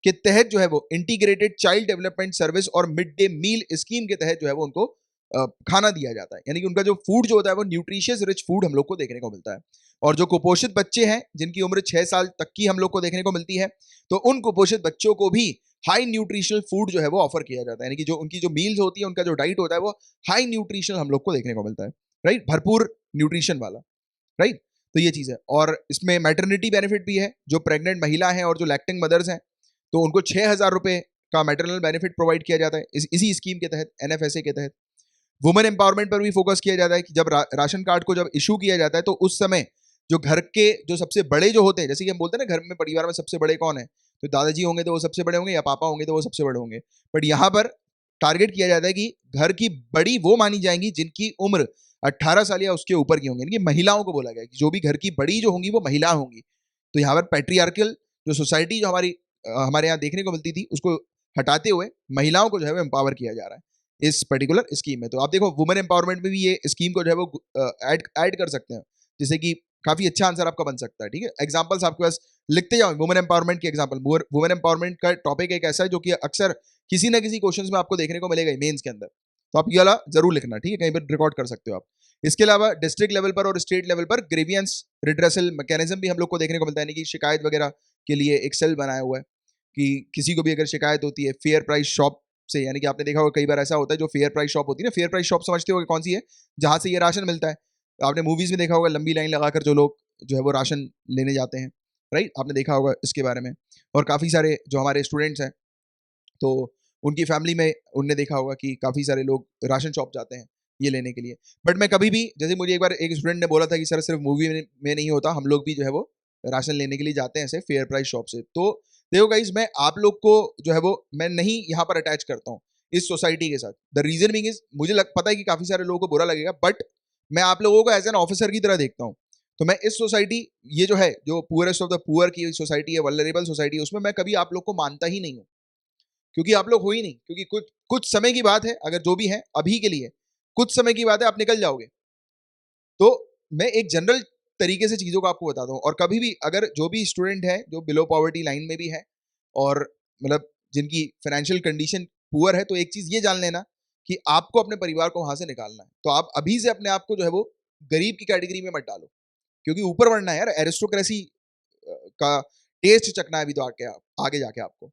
के तहत जो है वो इंटीग्रेटेड चाइल्ड डेवलपमेंट सर्विस और मिड डे मील स्कीम के तहत जो है वो उनको खाना दिया जाता है, यानी कि उनका जो फूड जो होता है वो न्यूट्रिशियस रिच फूड हम लोग को देखने को मिलता है। और जो कुपोषित बच्चे हैं जिनकी उम्र 6 साल तक की हम लोग को देखने को मिलती है, तो उन कुपोषित बच्चों को भी हाई न्यूट्रिशनल फूड जो है वो ऑफर किया जाता है, यानी कि जो उनकी जो मील्स होती है, उनका जो डाइट होता है वो हाई न्यूट्रिशनल हम लोग को देखने को मिलता है, राइट, भरपूर न्यूट्रिशन वाला, राइट। तो ये चीज है। और इसमें मैटरनिटी बेनिफिट भी है, जो प्रेग्नेंट महिला है और जो लैक्टिंग मदर्स हैं, तो उनको 6,000 रुपए का मैटरनल बेनिफिट प्रोवाइड किया जाता है इसी स्कीम के तहत, एनएफएसए के तहत। वुमेन एम्पावरमेंट पर भी फोकस किया जाता है कि जब राशन कार्ड को जब इशू किया जाता है, तो उस समय जो घर के जो सबसे बड़े जो होते हैं, जैसे कि हम बोलते हैं ना घर में परिवार में सबसे बड़े कौन है, तो दादाजी होंगे तो वो सबसे बड़े होंगे, या पापा होंगे तो वो सबसे बड़े होंगे, बट यहाँ पर टारगेट किया जाता है कि घर की बड़ी वो मानी जाएंगी जिनकी उम्र 18 साल या उसके ऊपर की होंगी, यानी कि महिलाओं को बोला गया कि जो भी घर की बड़ी जो होंगी वो महिला होंगी। तो यहाँ पर पैट्रियार्कल जो सोसाइटी जो हमारे यहाँ देखने को मिलती थी, उसको हटाते हुए महिलाओं को जो है वो एम्पावर किया जा रहा है इस पर्टिकुलर स्कीम में। तो आप देखो वुमेन एम्पावरमेंट में भी ये स्कीम को जो है वो ऐड कर सकते हैं, जिससे कि काफी अच्छा आंसर आपका बन सकता है, ठीक है। एग्जांपल्स आपके पास लिखते जाओ वुमेन एम्पावरमेंट के एग्जांपल। वुमेन एम्पावरमेंट का टॉपिक एक ऐसा है जो कि अक्सर किसी ना किसी क्वेश्चंस में आपको देखने को मिलेगा मेंस के अंदर, तो आप ये वाला जरूर लिखना, ठीक है, कहीं पर रिकॉर्ड कर सकते हो आप। इसके अलावा डिस्ट्रिक्ट लेवल पर और स्टेट लेवल पर ग्रीवियंस रिड्रेसल मैकेनिज्म भी हम लोग को देखने को मिलता है, यानी कि शिकायत वगैरह के लिए एक सेल बनाया हुआ है कि किसी को भी अगर शिकायत होती है फेयर प्राइस शॉप से, यानी कि आपने देखा होगा कई बार ऐसा होता है जो फेयर प्राइस शॉप होती है ना, फेयर प्राइस शॉप समझते हो कौन सी है, जहां से ये राशन मिलता है। आपने मूवीज में देखा होगा लंबी लाइन लगाकर जो लोग जो है वो राशन लेने जाते हैं, राइट, आपने देखा होगा इसके बारे में। और काफ़ी सारे जो हमारे स्टूडेंट्स हैं तो उनकी फैमिली में उनने देखा होगा कि काफ़ी सारे लोग राशन शॉप जाते हैं ये लेने के लिए। बट मैं कभी भी, जैसे मुझे एक बार एक स्टूडेंट ने बोला था कि सर सिर्फ मूवी में नहीं होता, हम लोग भी जो है वो राशन लेने के लिए जाते हैं ऐसे फेयर प्राइस शॉप से। तो देखो गाइस, मैं आप लोग को जो है वो मैं नहीं यहाँ पर अटैच करता हूँ इस सोसाइटी के साथ। द रीजन बीइंग इज, मुझे पता है कि काफ़ी सारे लोगों को बुरा लगेगा, बट मैं आप लोगों को एज एन ऑफिसर की तरह देखता हूँ। तो मैं इस सोसाइटी, ये जो है जो पुअरेस्ट ऑफ द पुअर की सोसाइटी है, वल्नरेबल सोसाइटी है, उसमें मैं कभी आप लोग को मानता ही नहीं हूँ, क्योंकि आप लोग हो ही नहीं। क्योंकि कुछ कुछ समय की बात है, अगर जो भी है अभी के लिए कुछ समय की बात है, आप निकल जाओगे। तो मैं एक जनरल तरीके से चीज़ों को आपको बताता हूँ। और कभी भी अगर जो भी स्टूडेंट है जो बिलो पॉवर्टी लाइन में भी है और मतलब जिनकी फाइनेंशियल कंडीशन पुअर है, तो एक चीज़ ये जान लेना कि आपको अपने परिवार को वहां से निकालना है। तो आप अभी से अपने आप को जो है वो गरीब की कैटेगरी में मत डालो, क्योंकि ऊपर बढ़ना है यार। एरिस्टोक्रेसी का टेस्ट चखना है अभी तो आगे जाके आपको,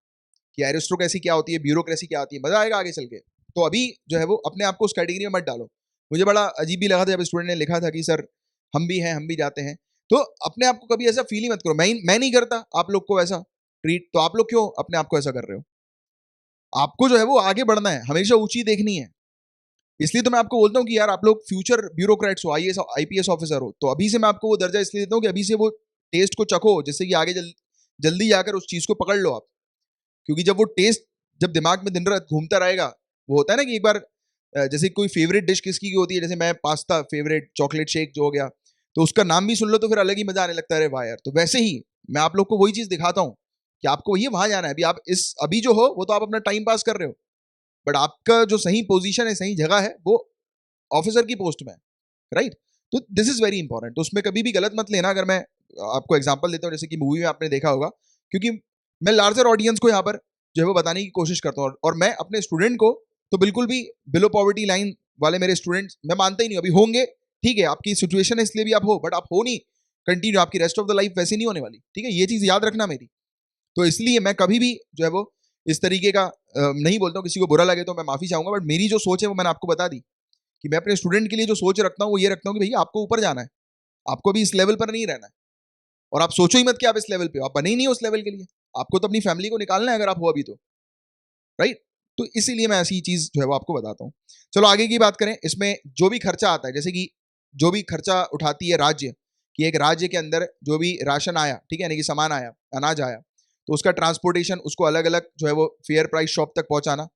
कि एरिस्टोक्रेसी क्या होती है, ब्यूरोक्रेसी क्या होती है, मजा आएगा आगे चल के। तो अभी जो है वो अपने आप को उस कैटेगरी में मत डालो। मुझे बड़ा अजीब भी लगा था जब स्टूडेंट ने लिखा था कि सर हम भी हैं, हम भी जाते हैं। तो अपने आप को कभी ऐसा फील ही मत करो। मैं नहीं करता आप लोग को ऐसा ट्रीट, तो आप लोग क्यों अपने आप को ऐसा कर रहे हो? आपको जो है वो आगे बढ़ना है, हमेशा ऊंची देखनी है। इसलिए तो मैं आपको बोलता हूँ कि यार आप लोग फ्यूचर ब्यूरोक्रेट्स हो, आईएएस आईपीएस ऑफिसर हो, तो अभी से मैं आपको वो दर्जा इसलिए देता हूँ कि अभी से वो टेस्ट को चखो, जिससे कि आगे जल्दी जाकर उस चीज को पकड़ लो आप। क्योंकि जब वो टेस्ट जब दिमाग में दिन रात घूमता रहेगा, वो होता है ना कि एक बार जैसे कोई फेवरेट डिश किसकी की होती है, जैसे मैं पास्ता फेवरेट, चॉकलेट शेक जो हो गया, तो उसका नाम भी सुन लो तो फिर अलग ही मजा आने लगता है, अरे वाह यार। तो वैसे ही मैं आप लोग को वही चीज दिखाता हूँ कि आपको ये वहां जाना है। अभी आप इस अभी जो हो वो तो आप अपना टाइम पास कर रहे हो, बट आपका जो सही पोजीशन है, सही जगह है, वो ऑफिसर की पोस्ट में है, राइट। तो दिस इज वेरी इंपॉर्टेंट। तो उसमें कभी भी गलत मत लेना। अगर मैं आपको एग्जाम्पल देता हूँ, जैसे कि मूवी में आपने देखा होगा, क्योंकि मैं लार्जर ऑडियंस को यहाँ पर जो है वो बताने की कोशिश करता हूँ। और मैं अपने स्टूडेंट को तो बिल्कुल भी बिलो पॉवर्टी लाइन वाले मेरे स्टूडेंट्स मैं मानता ही नहीं। अभी होंगे, ठीक है, आपकी सिचुएशन है इसलिए भी आप हो, बट आप हो नहीं कंटिन्यू, आपकी रेस्ट ऑफ द लाइफ वैसे नहीं होने वाली, ठीक है, ये चीज याद रखना मेरी। तो इसलिए मैं कभी भी जो है वो इस तरीके का नहीं बोलता हूँ। किसी को बुरा लगे तो मैं माफी चाहूंगा, बट मेरी जो सोच है वो मैंने आपको बता दी कि मैं अपने स्टूडेंट के लिए जो सोच रखता हूँ वो ये रखता हूँ कि भैया आपको ऊपर जाना है, आपको अभी इस लेवल पर नहीं रहना है। और आप सोचो ही मत कि आप इस लेवल पे हो, आप बने ही नहीं हो उस लेवल के लिए। आपको तो अपनी फैमिली को निकालना है अगर आप हो अभी तो, राइट। तो इसीलिए मैं ऐसी चीज जो है वो आपको बताता हूँ। चलो आगे की बात करें। इसमें जो भी खर्चा आता है, जैसे कि जो भी खर्चा उठाती है राज्य, कि एक राज्य के अंदर जो भी राशन आया, ठीक है, यानी कि सामान आया, अनाज आया, तो उसका ट्रांसपोर्टेशन, उसको अलग अलग जो है वो फेयर प्राइस शॉप तक पहुंचाना,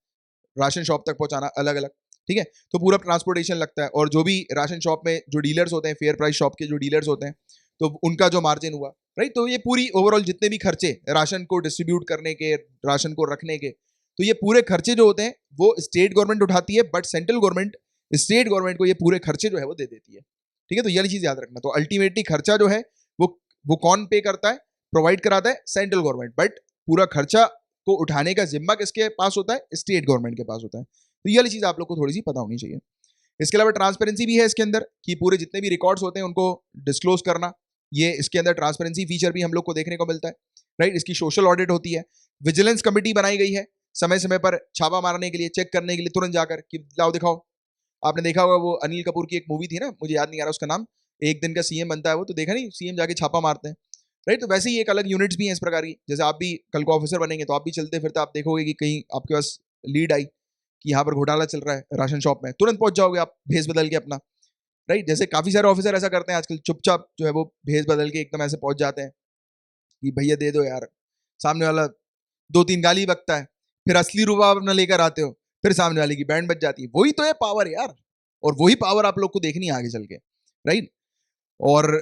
राशन शॉप तक पहुंचाना अलग अलग, ठीक है। तो पूरा ट्रांसपोर्टेशन लगता है। और जो भी राशन शॉप में जो डीलर्स होते हैं, फेयर प्राइस शॉप के जो डीलर्स होते हैं, तो उनका जो मार्जिन हुआ, राइट। तो ये पूरी ओवरऑल जितने भी खर्चे राशन को डिस्ट्रीब्यूट करने के, राशन को रखने के, तो ये पूरे खर्चे जो होते हैं वो स्टेट गवर्नमेंट उठाती है, but central government state government को ये पूरे खर्चे जो है वो दे देती है, ठीक है। तो ये वाली चीज याद रखना। तो अल्टीमेटली खर्चा जो है वो वो कौन पे करता है, प्रोवाइड कराता है सेंट्रल गवर्नमेंट, बट पूरा खर्चा को उठाने का जिम्मा किसके पास होता है, स्टेट गवर्नमेंट के पास होता है। तो ये वाली चीज आप लोग को थोड़ी सी पता होनी चाहिए। इसके अलावा ट्रांसपेरेंसी भी है इसके अंदर, कि पूरे जितने भी रिकॉर्ड्स होते हैं उनको डिस्क्लोज करना, ये इसके अंदर ट्रांसपेरेंसी फीचर भी हम लोग को देखने को मिलता है, राइट। इसकी सोशल ऑडिट होती है, विजिलेंस कमेटी बनाई गई है समय समय पर छापा मारने के लिए, चेक करने के लिए, तुरंत जाकर कि लाओ दिखाओ। आपने देखा होगा वो अनिल कपूर की एक मूवी थी ना, मुझे याद नहीं आ रहा उसका नाम, एक दिन का सीएम बनता है वो, तो देखा नहीं, सीएम जाके छापा मारते हैं, राइट। तो वैसे ही एक अलग यूनिट्स भी हैं इस प्रकार की। जैसे आप भी कल को ऑफिसर बनेंगे तो आप भी चलते फिरते आप देखोगे कि कहीं आपके पास लीड आई कि यहाँ पर घोटाला चल रहा है राशन शॉप में, तुरंत पहुंच जाओगे आप भेस बदल के अपना, राइट। जैसे काफी सारे ऑफिसर ऐसा करते हैं आजकल, चुपचाप जो है वो भेस बदल के एकदम ऐसे पहुंच जाते हैं कि भैया दे दो यार। सामने वाला दो तीन गाली बकता है, फिर असली रुबाब अपना लेकर आते हो, फिर सामने वाले की बैंड बज जाती है। वही तो है पावर यार, और वही पावर आप लोग को देखनी है आगे चल के, राइट। और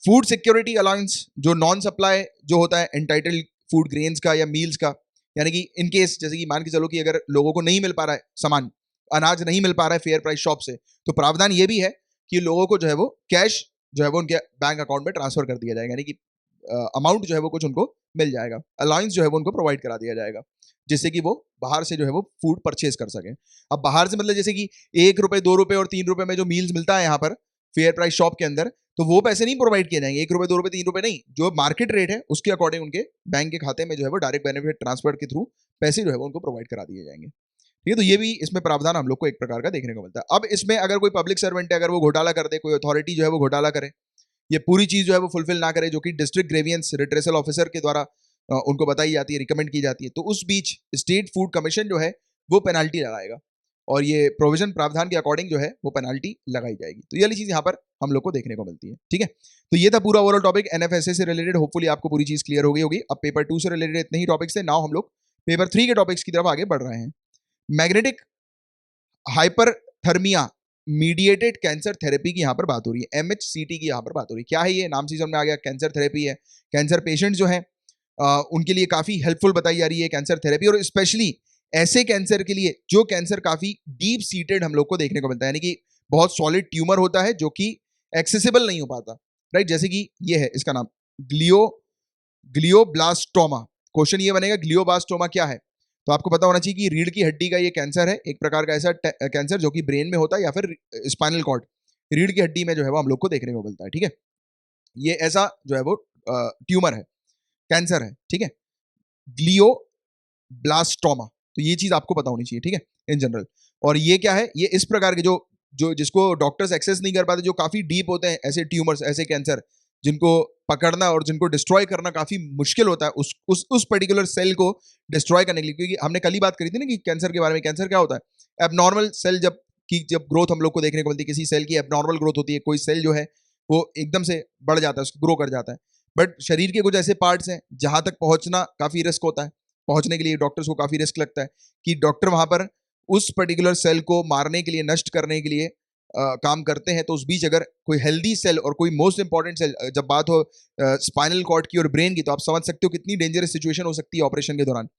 फूड सिक्योरिटी अलाउंस, जो नॉन सप्लाई जो होता है एंटाइटल्ड फूड ग्रेन्स का या मील्स का, यानी कि इन केस जैसे कि मान के चलो कि अगर लोगों को नहीं मिल पा रहा है सामान, अनाज नहीं मिल पा रहा है फेयर प्राइस शॉप से, तो प्रावधान ये भी है कि लोगों को जो है वो कैश जो है वो उनके बैंक अकाउंट में ट्रांसफर कर दिया जाएगा, यानी कि अमाउंट जो है वो कुछ उनको मिल जाएगा, अलाउंस जो है वो उनको प्रोवाइड करा दिया जाएगा, जिससे कि वो बाहर से जो है वो फूड परचेज कर सके। अब बाहर से मतलब जैसे कि ₹1, ₹2 और ₹3 में जो मील्स मिलता है यहाँ पर, फेयर प्राइस शॉप के अंदर, तो वो पैसे नहीं प्रोवाइड किए जाएंगे, 1 रुपए 2 रुपए 3 रुपए नहीं, जो मार्केट रेट है उसके अकॉर्डिंग उनके बैंक के खाते में जो है वो डायरेक्ट बेनिफिट ट्रांसफर के थ्रू पैसे जो है वो उनको प्रोवाइड करा दिए जाएंगे। ठीक है, तो ये भी इसमें प्रावधान हम लोग को एक प्रकार का देखने को मिलता है। अब इसमें अगर कोई पब्लिक सर्वेंट है, अगर वो घोटाला कर दे, कोई अथॉरिटी जो है वो घोटाला करे, ये पूरी चीज जो है वो फुलफिल ना करे, जो कि डिस्ट्रिक्ट ग्रेवियंस रिट्रेसल ऑफिसर के द्वारा उनको बताई जाती है, रिकमेंड की जाती है, तो उस बीच स्टेट फूड कमीशन जो है वो पेनाल्टी लगाएगा और ये प्रोविजन प्रावधान के अकॉर्डिंग जो है वो पेनाल्टी लगाई जाएगी। तो ये वाली चीज यहाँ पर हम लोग को देखने को मिलती है। ठीक है, तो ये था पूरा ओवरऑल टॉपिक एनएफएसए से रिलेटेड। होपफुली आपको पूरी चीज क्लियर हो गई होगी। अब पेपर 2 से रिलेटेड इतने ही टॉपिक्स थे। नाउ हम लोग पेपर 3 के टॉपिक्स की तरफ आगे बढ़ रहे हैं। Magnetic hyperthermia mediated cancer therapy की यहाँ पर बात हो रही है, एमएचसीटी की यहाँ पर बात हो रही है। क्या है ये, नाम से समझ में आ गया, कैंसर थेरेपी है। कैंसर पेशेंट जो है उनके लिए काफी हेल्पफुल बताई जा रही है कैंसर थेरेपी, और स्पेशली ऐसे कैंसर के लिए जो कैंसर काफी डीप सीटेड हम लोग को देखने को मिलता है, यानी कि बहुत सॉलिड ट्यूमर होता है जो कि एक्सेसिबल नहीं हो पाता, राइट। जैसे कि ये है, इसका नाम ग्लियोब्लास्टोमा। क्वेश्चन ये बनेगा ग्लियोब्लास्टोमा क्या है, तो आपको पता होना चाहिए कि रीढ़ की हड्डी का ये कैंसर है, एक प्रकार का ऐसा कैंसर जो कि ब्रेन में होता है या फिर स्पाइनल कॉर्ड, रीढ़ की हड्डी में जो है वो हम लोग को देखने को मिलता है। ठीक है, ये ऐसा जो है वो ट्यूमर है, कैंसर है। ठीक है, ग्लियोब्लास्टोमा, तो ये चीज आपको पता होनी चाहिए। ठीक है, इन जनरल। और ये क्या है, ये इस प्रकार के जो जो जिसको डॉक्टर्स एक्सेस नहीं कर पाते, जो काफी डीप होते हैं, ऐसे ट्यूमर्स, ऐसे कैंसर जिनको पकड़ना और जिनको डिस्ट्रॉय करना काफी मुश्किल होता है, उस पर्टिकुलर सेल को डिस्ट्रॉय करने के लिए। क्योंकि हमने कल ही बात करी थी ना कि कैंसर के बारे में। कैंसर क्या होता है, एबनॉर्मल सेल जब ग्रोथ हम लोग को देखने को मिलती है, किसी सेल की एबनॉर्मल ग्रोथ होती है, कोई सेल जो है वो एकदम से बढ़ जाता है, उसको ग्रो कर जाता है। बट शरीर के कुछ ऐसे पार्ट्स हैं जहां तक पहुंचना काफी रिस्क होता है, पहुंचने के लिए डॉक्टर्स को काफी रिस्क लगता है कि डॉक्टर वहां पर उस पर्टिकुलर सेल को मारने के लिए, नष्ट करने के लिए काम करते हैं। तो उस बीच अगर कोई हेल्दी सेल और कोई मोस्ट इंपॉर्टेंट सेल, जब बात हो स्पाइनल कॉर्ड की और ब्रेन की, तो आप समझ सकते हो कितनी डेंजरस सिचुएशन हो सकती है ऑपरेशन के दौरान।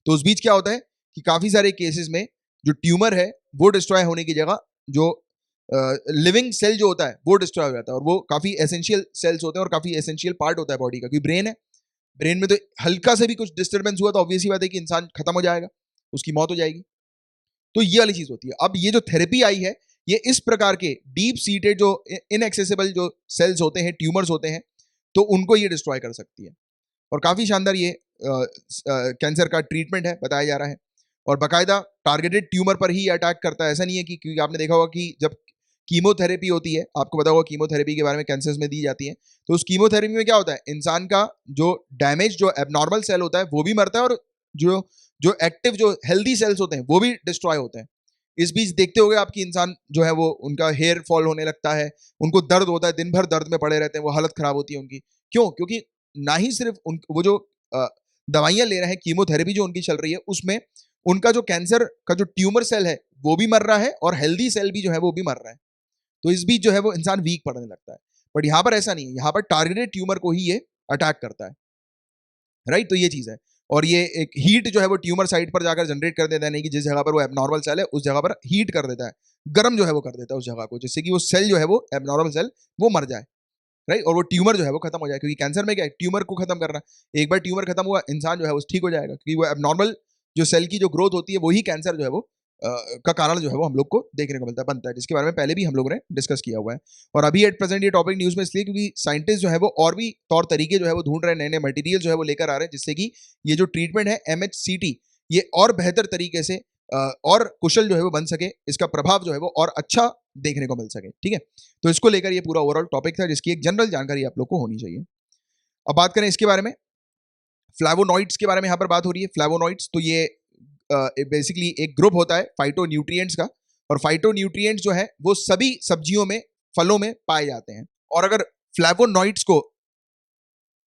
तो उस बीच क्या होता है कि काफी सारे केसेस में जो ट्यूमर है वो डिस्ट्रॉय होने की जगह जो लिविंग सेल जो होता है वो डिस्ट्रॉय हो जाता है, और वो काफी एसेंशियल सेल्स होते हैं और काफी एसेंशियल पार्ट होता है बॉडी का। क्योंकि ब्रेन है, ब्रेन में तो हल्का से भी कुछ डिस्टर्बेंस हुआ तो ऑब्वियस ही बात है कि इंसान खत्म हो जाएगा, उसकी मौत हो जाएगी। तो ये वाली चीज होती है। अब ये जो थेरेपी आई है, ये इस प्रकार के डीप सीटेड जो इनएक्सेसिबल जो सेल्स होते हैं, ट्यूमर्स होते हैं, तो उनको ये डिस्ट्रॉय कर सकती है। और काफी शानदार ये कैंसर का ट्रीटमेंट है, बताया जा रहा है, और बाकायदा टारगेटेड ट्यूमर पर ही अटैक करता है। ऐसा नहीं है कि, क्योंकि आपने देखा होगा कि जब कीमोथेरेपी होती है, आपको पता होगा कीमोथेरेपी के बारे में, कैंसर्स में दी जाती है, तो उस कीमोथेरेपी में क्या होता है, इंसान का जो डैमेज, जो एबनॉर्मल सेल होता है वो भी मरता है, और जो जो एक्टिव, जो हेल्दी सेल्स होते हैं वो भी डिस्ट्रॉय होते हैं। इस बीच देखते होगे आपकी इंसान जो है वो, उनका हेयर फॉल होने लगता है, उनको दर्द होता है, दिन भर दर्द में पड़े रहते हैं, वो हालत खराब होती है उनकी। क्यों? क्योंकि ना ही सिर्फ वो जो दवाइयां ले रहे हैं, कीमोथेरेपी जो उनकी चल रही है, उसमें उनका जो कैंसर का जो ट्यूमर सेल है वो भी मर रहा है, और हेल्दी सेल भी जो है वो भी मर रहा है। तो इस बीच जो है वो इंसान वीक पड़ने लगता है। बट यहाँ पर ऐसा नहीं है, यहाँ पर टारगेटेड ट्यूमर को ही ये अटैक करता है, राइट। तो ये चीज है। और ये एक हीट जो है वो ट्यूमर साइट पर जाकर जनरेट कर देता है, नहीं कि जिस जगह पर वो एबनॉर्मल सेल है उस जगह पर हीट कर देता है, गर्म जो है वो कर देता है उस जगह को, जिससे कि वो सेल जो है वो एबनॉर्मल सेल वो मर जाए, राइट। और वो ट्यूमर जो है वो खत्म हो जाए। क्योंकि कैंसर में क्या है, ट्यूमर को खत्म करना। एक बार ट्यूमर खत्म हुआ, इंसान जो है वो ठीक हो जाएगा, क्योंकि वो एबनॉर्मल जो सेल की जो ग्रोथ होती है वही कैंसर जो है वो का कारण जो है वो हम लोग को देखने को मिलता है, बनता है, जिसके बारे में पहले भी हम लोगों ने डिस्कस किया हुआ है। और अभी एट प्रेजेंट ये टॉपिक न्यूज में इसलिए क्योंकि साइंटिस्ट जो है वो और भी तौर तरीके जो है वो ढूंढ रहे हैं, नए नए मटेरियल जो है वो लेकर आ रहे हैं, जिससे कि ये जो ट्रीटमेंट है एमएचसीटी, ये और बेहतर तरीके से और कुशल जो है वो बन सके, इसका प्रभाव जो है वो और अच्छा देखने को मिल सके। ठीक है, तो इसको लेकर ये पूरा ओवरऑल टॉपिक था, जिसकी एक जनरल जानकारी आप लोग को होनी चाहिए। अब बात करें इसके बारे में, फ्लैवोनॉइड्स के बारे में यहाँ पर बात हो रही है। फ्लैवोनॉइड्स तो ये बेसिकली एक ग्रुप होता है फाइटोन्यूट्रिएंट्स का, और फाइटोन्यूट्रिएंट्स जो है वो सभी सब्जियों में, फलों में पाए जाते हैं। और अगर फ्लैवोनॉइड्स को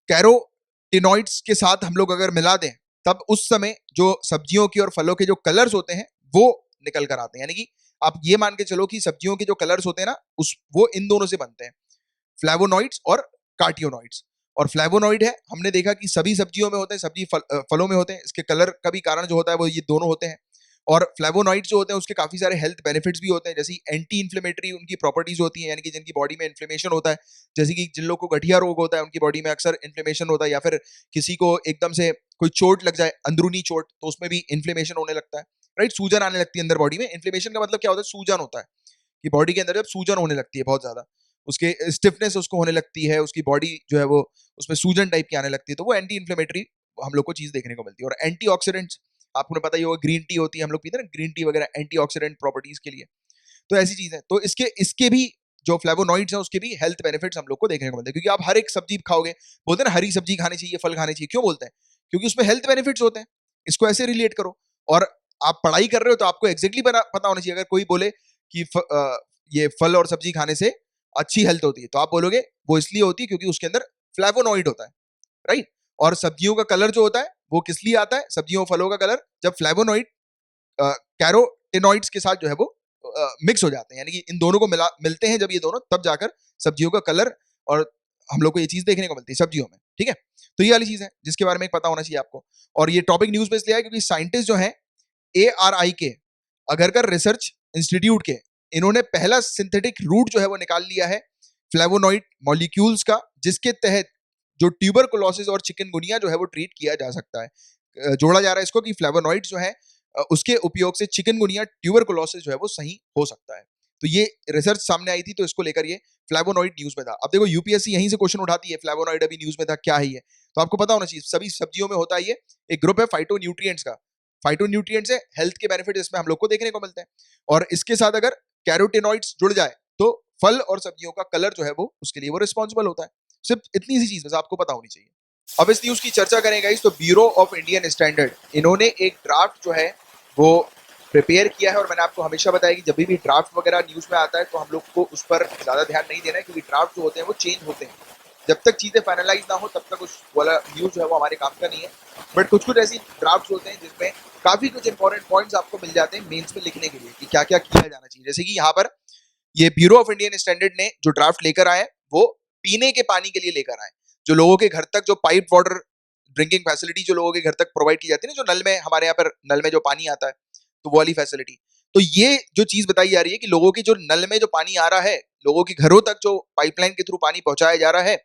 कैरोटिनॉइड्स के साथ हम लोग अगर मिला दें, तब उस समय जो सब्जियों की और फलों के जो कलर्स होते हैं वो निकल कर आते हैं। यानी कि आप ये मान के चलो कि सब्जियों के जो कलर्स होते हैं ना, वो इन दोनों से बनते हैं, फ्लैवोनॉइड्स और कार्टियोनॉइड्स। और फ्लैवोनॉइड है, हमने देखा कि सभी सब्जियों में होते हैं, सब्जी फलों में होते हैं। इसके कलर का भी कारण जो होता है वो ये दोनों होते हैं। और फ्लैवोनॉइड्स जो होते हैं उसके काफी सारे हेल्थ बेनिफिट्स भी होते हैं, जैसे एंटी इन्फ्लेमेटरी उनकी प्रॉपर्टीज होती हैं, यानी कि जिनकी बॉडी में इन्फ्लेमेशन होता है, जैसे कि जिन लोगों को गठिया रोग होता है उनकी बॉडी में अक्सर इन्फ्लेमेशन होता है, या फिर किसी को एकदम से कोई चोट लग जाए, अंदरूनी चोट, तो उसमें भी इन्फ्लेमेशन होने लगता है, राइट। सूजन आने लगती है अंदर बॉडी में। इन्फ्लेमेशन का मतलब क्या होता है, सूजन होता है कि बॉडी के अंदर जब सूजन होने लगती है बहुत ज्यादा, उसके स्टिफनेस उसको होने लगती है, उसकी बॉडी जो है वो उसमें सूजन टाइप की आने लगती है, तो वो एंटी इन्फ्लेमेटरी हम लोग को चीज देखने को मिलती है। और एंटीऑक्सीडेंट्स आपको पता ही होगा, ग्रीन टी होती है, हम लोग पीते हैं ना ग्रीन टी वगैरह, एंटीऑक्सीडेंट प्रॉपर्टीज के लिए। तो ऐसी चीज है। तो इसके इसके भी जो फ्लेवोनॉइड्स हैं उसके भी हेल्थ बेनिफिट्स हम लोग को देखने को मिलते हैं, क्योंकि आप हर एक सब्जी खाओगे, बोलते हैं ना हरी सब्जी खानी चाहिए, फल खाने चाहिए, क्यों बोलते हैं? क्योंकि उसमें हेल्थ बेनिफिट्स होते हैं। इसको ऐसे रिलेट करो। और आप पढ़ाई कर रहे हो तो आपको एग्जैक्टली पता होना चाहिए। अगर कोई बोले कि ये फल और सब्जी खाने से अच्छी हेल्थ होती है, तो आप बोलोगे वो इसलिए होती है क्योंकि उसके अंदर फ्लेवोनॉइड होता है, राइट? और सब्जियों का कलर जो होता है वो किस लिए आता है? सब्जियों फलों का कलर जब फ्लेवोनॉइड कैरोटेनॉइड्स के साथ जो है वो मिक्स हो जाते हैं, यानी कि इन दोनों को मिलते हैं जब ये दोनों, तब जाकर सब्जियों का कलर और हम लोग को ये चीज देखने को मिलती है सब्जियों में, ठीक है? तो ये वाली चीज है जिसके बारे में एक पता होना चाहिए आपको। और ये टॉपिक न्यूज में इसलिए है क्योंकि साइंटिस्ट जो है ARI के, अगरकर रिसर्च इंस्टीट्यूट के, इन्होंने पहला सिंथेटिक रूट जो है वो निकाल लिया है फ्लेवोनॉइड मॉलिक्यूल्स का, जिसके तहत जो ट्यूबरकुलोसिस और चिकनगुनिया जो है वो ट्रीट किया जा सकता है। जोड़ा जा रहा है इसको कि फ्लेवोनॉइड जो है उसके उपयोग से चिकनगुनिया ट्यूबरकुलोसिस जो है वो सही हो सकता है। तो ये रिसर्च सामने आई थी, तो इसको लेकर ये फ्लेवोनॉइड न्यूज में था। अब देखो यूपीएससी यहीं से क्वेश्चन उठाती है, फ्लेवोनॉइड अभी न्यूज में था, क्या है ये? तो आपको पता होना चाहिए सभी सब्जियों में होता है ये एक ग्रुप है फाइटोन्यूट्रिएंट्स का। फाइटोन्यूट्रिएंट्स है हेल्थ के बेनिफिट इसमें हम लोग को देखने को मिलते हैं। और इसके साथ अगर कैरोटेनॉइड्स जुड़ जाए तो फल और सब्जियों का कलर जो है वो उसके लिए वो रिस्पॉन्सिबल होता है। सिर्फ इतनी सी चीज बस आपको पता होनी चाहिए। अब इस न्यूज की चर्चा करें गाइस, तो ब्यूरो ऑफ इंडियन स्टैंडर्ड इन्होंने एक ड्राफ्ट जो है वो प्रिपेयर किया है। और मैंने आपको हमेशा बताया कि जब भी ड्राफ्ट वगैरह न्यूज में आता है तो हम लोग को उस पर ज्यादा ध्यान नहीं देना है, क्योंकि ड्राफ्ट जो होते हैं वो चेंज होते हैं। जब तक चीजें फाइनलाइज ना हो तब तक उस वाला न्यूज जो है वो हमारे काम का नहीं है। बट कुछ कुछ ऐसी ड्राफ्ट होते हैं जिसमें काफी कुछ इंपॉर्टेंट पॉइंट्स आपको मिल जाते हैं मेंस में लिखने के लिए कि क्या क्या किया जाना चाहिए। जैसे कि यहाँ पर ये ब्यूरो ऑफ इंडियन स्टैंडर्ड ने जो ड्राफ्ट लेकर आए वो पीने के पानी के लिए लेकर आए। जो लोगों के घर तक जो पाइप वाटर ड्रिंकिंग फैसिलिटी जो लोगों के घर तक प्रोवाइड की जाती है ना, जो नल में हमारे यहाँ पर नल में जो पानी आता है, तो वो वाली फैसिलिटी। तो ये जो चीज बताई जा रही है कि लोगों के जो नल में जो पानी आ रहा है, लोगों के घरों तक जो पाइपलाइन के थ्रू पानी पहुंचाया जा रहा है,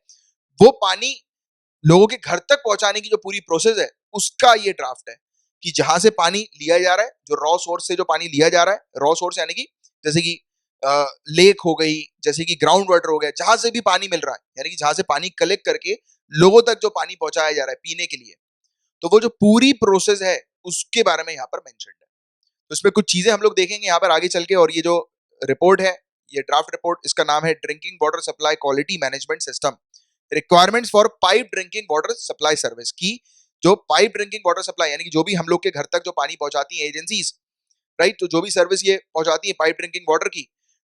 वो पानी लोगों के घर तक पहुंचाने की जो पूरी प्रोसेस है उसका ये ड्राफ्ट है। कि जहां से पानी लिया जा रहा है, जो रॉ सोर्स से जो पानी लिया जा रहा है, रॉ सोर्स यानी कि जैसे कि लेक हो गई, जैसे कि ग्राउंड वाटर हो गया, जहां से भी पानी मिल रहा है, यानी कि जहां से पानी कलेक्ट करके लोगों तक जो पानी पहुंचाया जा रहा है पीने के लिए, तो वो जो पूरी प्रोसेस है उसके बारे में यहाँ पर मेंशन है। तो इसमें कुछ चीजें हम लोग देखेंगे यहाँ पर आगे चल के। और ये जो रिपोर्ट है, ये ड्राफ्ट रिपोर्ट, इसका नाम है drinking water supply quality management system requirements for pipe drinking water supply service की। जो पाइप ड्रिंकिंग वाटर सप्लाई यानी कि जो भी हम लोग के घर तक जो पानी पहुंचाती है एजेंसीज, राइट? तो जो भी सर्विस ये पहुंचाती है पाइप ड्रिंकिंग वाटर की,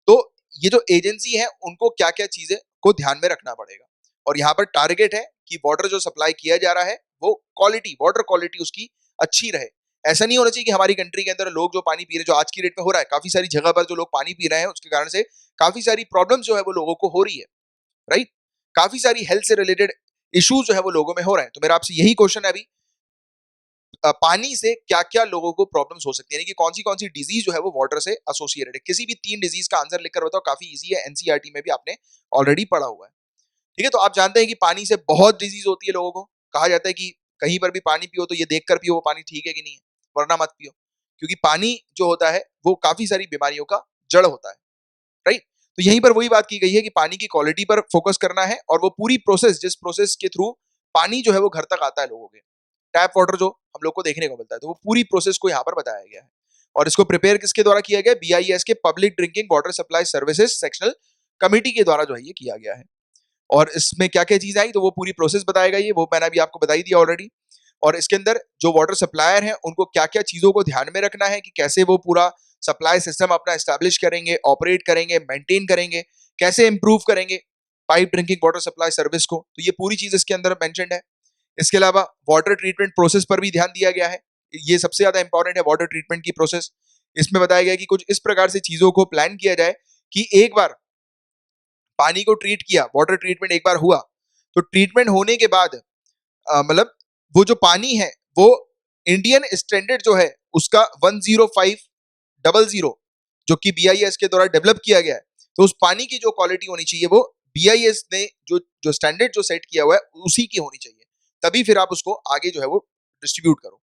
तो ये जो एजेंसी है उनको क्या क्या चीजें को ध्यान में रखना पड़ेगा। और यहाँ पर टारगेट है कि वाटर जो सप्लाई किया जा रहा है वो क्वालिटी, वाटर क्वालिटी उसकी अच्छी रहे। ऐसा नहीं होना चाहिए कि हमारी कंट्री के अंदर लोग जो पानी पी रहे हैं, जो आज की डेट में हो रहा है, काफी सारी जगह पर जो लोग पानी पी रहे हैं उसके कारण से काफी सारी प्रॉब्लम्स जो है वो लोगों को हो रही है, राइट? काफी सारी हेल्थ से रिलेटेड इश्यूज जो है वो लोगों में हो रहे हैं। तो मेरा आपसे यही क्वेश्चन है अभी, पानी से क्या क्या लोगों को प्रॉब्लम्स हो सकती है, यानी कि कौन सी डिजीज जो है वो वाटर से एसोसिएटेड है? किसी भी 3 डिजीज का आंसर लिखकर बताओ, काफी इजी है, एनसीईआरटी में भी आपने ऑलरेडी पढ़ा हुआ है, ठीक है? तो आप जानते हैं कि पानी से बहुत डिजीज होती है। लोगों को कहा जाता है कि कहीं पर भी पानी पियो तो ये देखकर पियो वो पानी ठीक है कि नहीं है, वरना मत पियो, क्योंकि पानी जो होता है वो काफी सारी बीमारियों का जड़ होता है, राइट? तो यहीं पर वही बात की गई है कि पानी की क्वालिटी पर फोकस करना है, और वो पूरी प्रोसेस, जिस प्रोसेस के थ्रू पानी जो है वो घर तक आता है लोगों के, टैप वाटर जो हम लोग को देखने को मिलता है, तो वो पूरी प्रोसेस को यहाँ पर बताया गया है। और इसको प्रिपेयर किसके द्वारा किया गया? BIS के public drinking water supply services sectional committee के द्वारा जो है ये किया गया है। और इसमें क्या क्या चीज आई, तो वो पूरी प्रोसेस बताएगा ये, वो मैंने अभी आपको बताई दिया ऑलरेडी। और इसके अंदर जो वाटर सप्लायर हैं उनको क्या क्या चीजों को ध्यान में रखना है कि कैसे वो पूरा सप्लाई सिस्टम अपना एस्टैब्लिश करेंगे, ऑपरेट करेंगे, मेंटेन करेंगे, कैसे इंप्रूव करेंगे pipe drinking water supply service को, तो ये पूरी चीज इसके अंदर मेंशन्ड है। इसके अलावा वाटर ट्रीटमेंट प्रोसेस पर भी ध्यान दिया गया है। ये सबसे ज्यादा इंपॉर्टेंट है, वाटर ट्रीटमेंट की प्रोसेस। इसमें बताया गया कि कुछ इस प्रकार से चीजों को प्लान किया जाए कि एक बार पानी को ट्रीट किया, वाटर ट्रीटमेंट एक बार हुआ, तो ट्रीटमेंट होने के बाद मतलब वो जो पानी है वो इंडियन स्टैंडर्ड जो है उसका 10500 जो कि BIS के द्वारा डेवलप किया गया है, तो उस पानी की जो क्वालिटी होनी चाहिए वो BIS ने जो जो स्टैंडर्ड जो सेट किया हुआ है उसी की होनी चाहिए, तभी फिर आप उसको आगे जो है वो डिस्ट्रीब्यूट करो,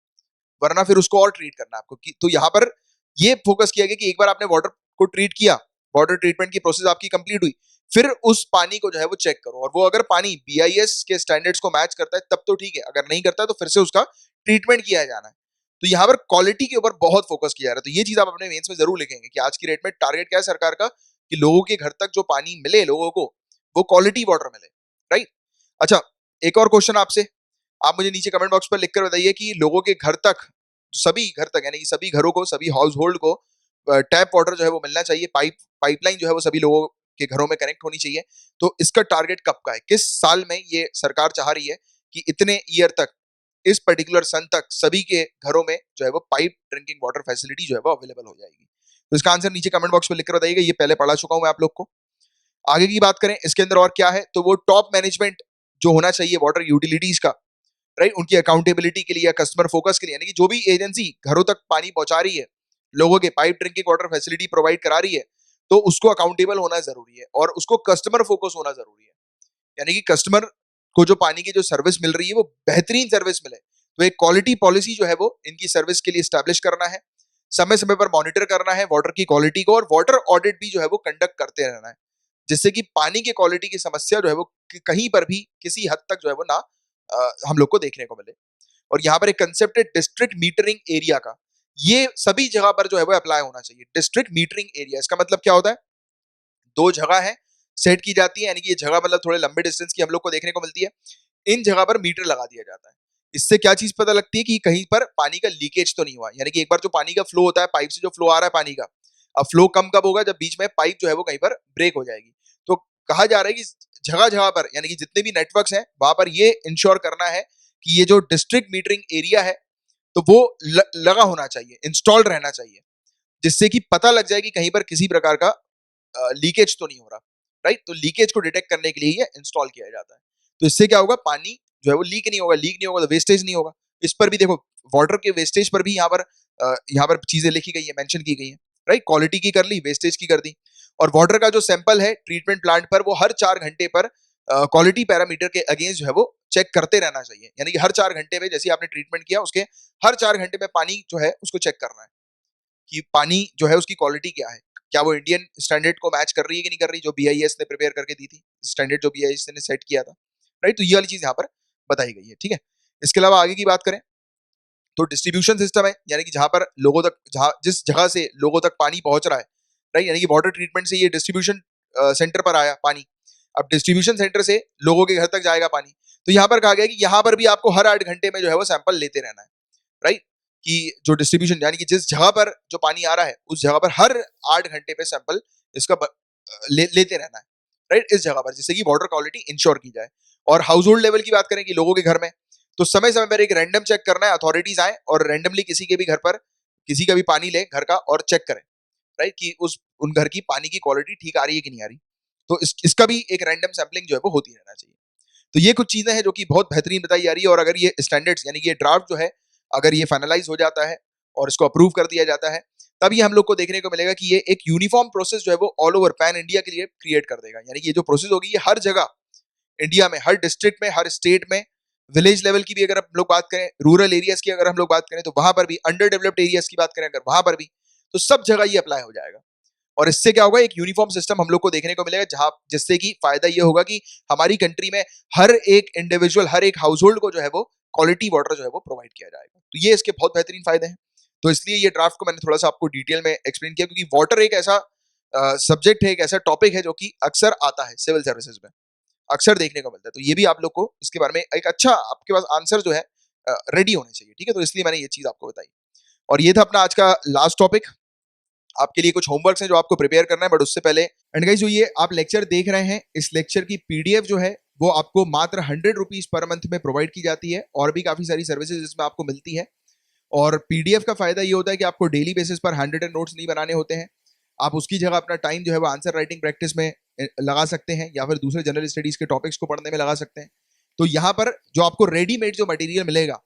वरना फिर उसको और ट्रीट करना है आपको। तो यहाँ पर ये फोकस किया गया कि एक बार आपने वाटर को ट्रीट किया, वाटर ट्रीटमेंट की प्रोसेस आपकी कंप्लीट हुई, फिर उस पानी को जो है वो चेक करो, और वो अगर पानी बीआईएस के स्टैंडर्ड्स को मैच करता है तब तो ठीक है, अगर नहीं करता है तो फिर से उसका ट्रीटमेंट किया जाना है। तो यहाँ पर क्वालिटी के ऊपर बहुत फोकस किया जा रहा है। तो ये चीज आप अपने मेंस में जरूर लिखेंगे कि आज की डेट में टारगेट क्या है सरकार का, कि लोगों के घर तक जो पानी मिले लोगों को, वो क्वालिटी वाटर मिले, राइट। अच्छा, एक और क्वेश्चन आपसे, आप मुझे नीचे कमेंट बॉक्स पर लिखकर बताइए कि लोगों के घर तक, सभी घर तक यानी कि सभी घरों को, सभी हाउस होल्ड को टैप वाटर जो है वो मिलना चाहिए, पाइपलाइन जो है वो सभी लोगों के घरों में कनेक्ट होनी चाहिए। तो इसका टारगेट कब का है, किस साल में ये सरकार चाह रही है कि इतने ईयर तक, इस पर्टिकुलर सन तक सभी के घरों में जो है वो पाइप ड्रिंकिंग वाटर फैसिलिटी जो है वो अवेलेबल हो जाएगी। तो इसका आंसर नीचे कमेंट बॉक्स में लिखकर बताइएगा, ये पहले पढ़ा चुका हूं मैं आप लोग को। आगे की बात करें इसके अंदर और क्या है, तो वो टॉप मैनेजमेंट जो होना चाहिए वाटर यूटिलिटीज का, राइट, उनकी अकाउंटेबिलिटी के लिए या कस्टमर फोकस के लिए, यानी कि जो भी एजेंसी घरों तक पानी पहुंचा रही है, लोगों के pipe drinking water facility provide करा रही है, तो उसको अकाउंटेबल होना जरूरी है और उसको कस्टमर फोकस होना जरूरी है। यानी कि कस्टमर को जो पानी की जो सर्विस मिल रही है वो बेहतरीन सर्विस मिले। तो एक क्वालिटी पॉलिसी जो है वो इनकी सर्विस के लिए स्टैब्लिश करना है, समय समय पर मॉनिटर करना है वाटर की क्वालिटी को, और वाटर ऑडिट भी जो है वो कंडक्ट करते रहना है, जिससे कि पानी की क्वालिटी की समस्या जो है वो कहीं पर भी किसी हद तक जो है वो ना हम लोग को देखने को मिले। और यहाँ पर एक कंसेप्ट है डिस्ट्रिक्ट मीटरिंग एरिया का, ये सभी जगह पर जो है वो अप्लाई होना चाहिए। डिस्ट्रिक्ट मीटरिंग एरिया, इसका मतलब क्या होता है, दो जगह है सेट की जाती है, यानी कि ये जगह मतलब थोड़े लंबे डिस्टेंस की हम लोग को देखने को मिलती है, इन जगह पर मीटर लगा दिया जाता है। इससे क्या चीज पता लगती है कि कहीं पर पानी का लीकेज तो नहीं हुआ, यानी कि एक बार जो पानी का फ्लो होता है, पाइप से जो फ्लो आ रहा है पानी का, अब फ्लो कम कब होगा, जब बीच में पाइप जो है वो कहीं पर ब्रेक हो जाएगी। तो कहा जा रहा है कि जगह जगह पर, यानी कि जितने भी नेटवर्क्स हैं वहां पर ये इंश्योर करना है कि ये जो डिस्ट्रिक्ट मीटरिंग एरिया है तो वो लगा होना चाहिए, इंस्टॉल्ड रहना चाहिए, जिससे कि पता लग जाए कि कहीं पर किसी प्रकार का लीकेज तो नहीं हो रहा, राइट। तो लीकेज को डिटेक्ट करने के लिए ये इंस्टॉल किया जाता है। तो इससे क्या होगा, पानी जो है वो लीक नहीं होगा तो वेस्टेज नहीं होगा। इस पर भी देखो, वाटर के वेस्टेज पर भी यहाँ पर चीजें लिखी गई है, मेंशन की गई है, राइट। क्वालिटी की कर ली, वेस्टेज की कर दी। और वाटर का जो सैंपल है ट्रीटमेंट प्लांट पर, वो हर 4 घंटे पर क्वालिटी पैरामीटर के अगेंस्ट जो है वो चेक करते रहना चाहिए, यानी कि हर 4 घंटे में जैसे आपने ट्रीटमेंट किया उसके हर 4 घंटे में पानी जो है उसको चेक करना है कि पानी जो है उसकी क्वालिटी क्या है, क्या वो इंडियन स्टैंडर्ड को मैच कर रही है कि नहीं कर रही, जो बीआईएस ने प्रिपेयर करके दी थी, स्टैंडर्ड जो बीआईएस ने सेट किया था, राइट। तो ये वाली चीज यहाँ पर बताई गई है, ठीक है। इसके अलावा आगे की बात करें तो डिस्ट्रीब्यूशन सिस्टम है, यानी कि जहां पर लोगों तक, जहां जिस जगह से लोगों तक पानी पहुंच रहा है, राइट, यानी कि वाटर ट्रीटमेंट से ये डिस्ट्रीब्यूशन सेंटर पर आया पानी, अब डिस्ट्रीब्यूशन सेंटर से लोगों के घर तक जाएगा पानी। तो यहाँ पर कहा गया कि यहाँ पर भी आपको हर 8 घंटे में जो है वो सैंपल लेते रहना है, राइट। कि जो डिस्ट्रीब्यूशन, यानी कि जिस जगह पर जो पानी आ रहा है उस जगह पर हर 8 घंटे पे सैंपल इसका लेते रहना है, राइट, इस जगह पर, जिससे कि वाटर क्वालिटी इंश्योर की जाए। और हाउस होल्ड लेवल की बात करें कि लोगों के घर में, तो समय समय पर एक रैंडम चेक करना है, अथॉरिटीज आए और रैंडमली किसी के भी घर पर किसी का भी पानी ले घर का और चेक करें, राइट, कि उन घर की पानी की क्वालिटी ठीक आ रही है कि नहीं आ रही। तो इसका भी एक रैंडम सैंपलिंग जो है वो होती रहना चाहिए। तो ये कुछ चीजें हैं जो कि बहुत बेहतरीन बताई जा रही है, और अगर ये स्टैंडर्ड्स, यानी कि ये ड्राफ्ट जो है, अगर ये फाइनलाइज हो जाता है और इसको अप्रूव कर दिया जाता है, तब ये हम लोग को देखने को मिलेगा कि ये एक यूनिफॉर्म प्रोसेस जो है वो ऑल ओवर पैन इंडिया के लिए क्रिएट कर देगा। यानी कि ये जो प्रोसेस होगी ये हर जगह इंडिया में, हर डिस्ट्रिक्ट में, हर स्टेट में, विलेज लेवल की भी अगर हम लोग बात करें, रूरल एरियाज की अगर हम लोग बात करें तो वहां पर भी, अंडर डेवलप्ड एरियाज की बात करें अगर वहां पर भी, तो सब जगह ये अप्लाई हो जाएगा। और इससे क्या होगा, एक यूनिफॉर्म सिस्टम हम लोग को देखने को मिलेगा, जहां जिससे कि फायदा ये होगा कि हमारी कंट्री में हर एक इंडिविजुअल, हर एक हाउस होल्ड को जो है वो क्वालिटी वाटर जो है वो प्रोवाइड किया जाएगा। तो ये इसके बहुत बेहतरीन फायदे हैं। तो इसलिए ये ड्राफ्ट को मैंने थोड़ा सा आपको डिटेल में एक्सप्लेन किया, क्योंकि वाटर एक ऐसा सब्जेक्ट है, एक ऐसा टॉपिक है जो कि अक्सर आता है सिविल सर्विसेज में, अक्सर देखने को मिलता है। तो ये भी आप लोग को इसके बारे में एक अच्छा आपके पास आंसर जो है रेडी होने चाहिए, ठीक है। तो इसलिए मैंने ये चीज आपको बताई। और ये था अपना आज का लास्ट टॉपिक। आपके लिए कुछ होमवर्क्स हैं जो आपको प्रिपेयर करना है, बट उससे पहले, एंड गाइस, जो ये आप लेक्चर देख रहे हैं, इस लेक्चर की पीडीएफ जो है वो आपको मात्र 100 रुपीज पर मंथ में प्रोवाइड की जाती है, और भी काफी सारी सर्विसेज इसमें आपको मिलती है। और पीडीएफ का फायदा ये होता है कि आपको डेली बेसिस पर 100 नोट्स नहीं बनाने होते हैं, आप उसकी जगह अपना टाइम जो है वो आंसर राइटिंग प्रैक्टिस में लगा सकते हैं, या फिर दूसरे जनरल स्टडीज के टॉपिक्स को पढ़ने में लगा सकते हैं। तो यहाँ पर जो आपको रेडीमेड जो मटेरियल मिलेगा,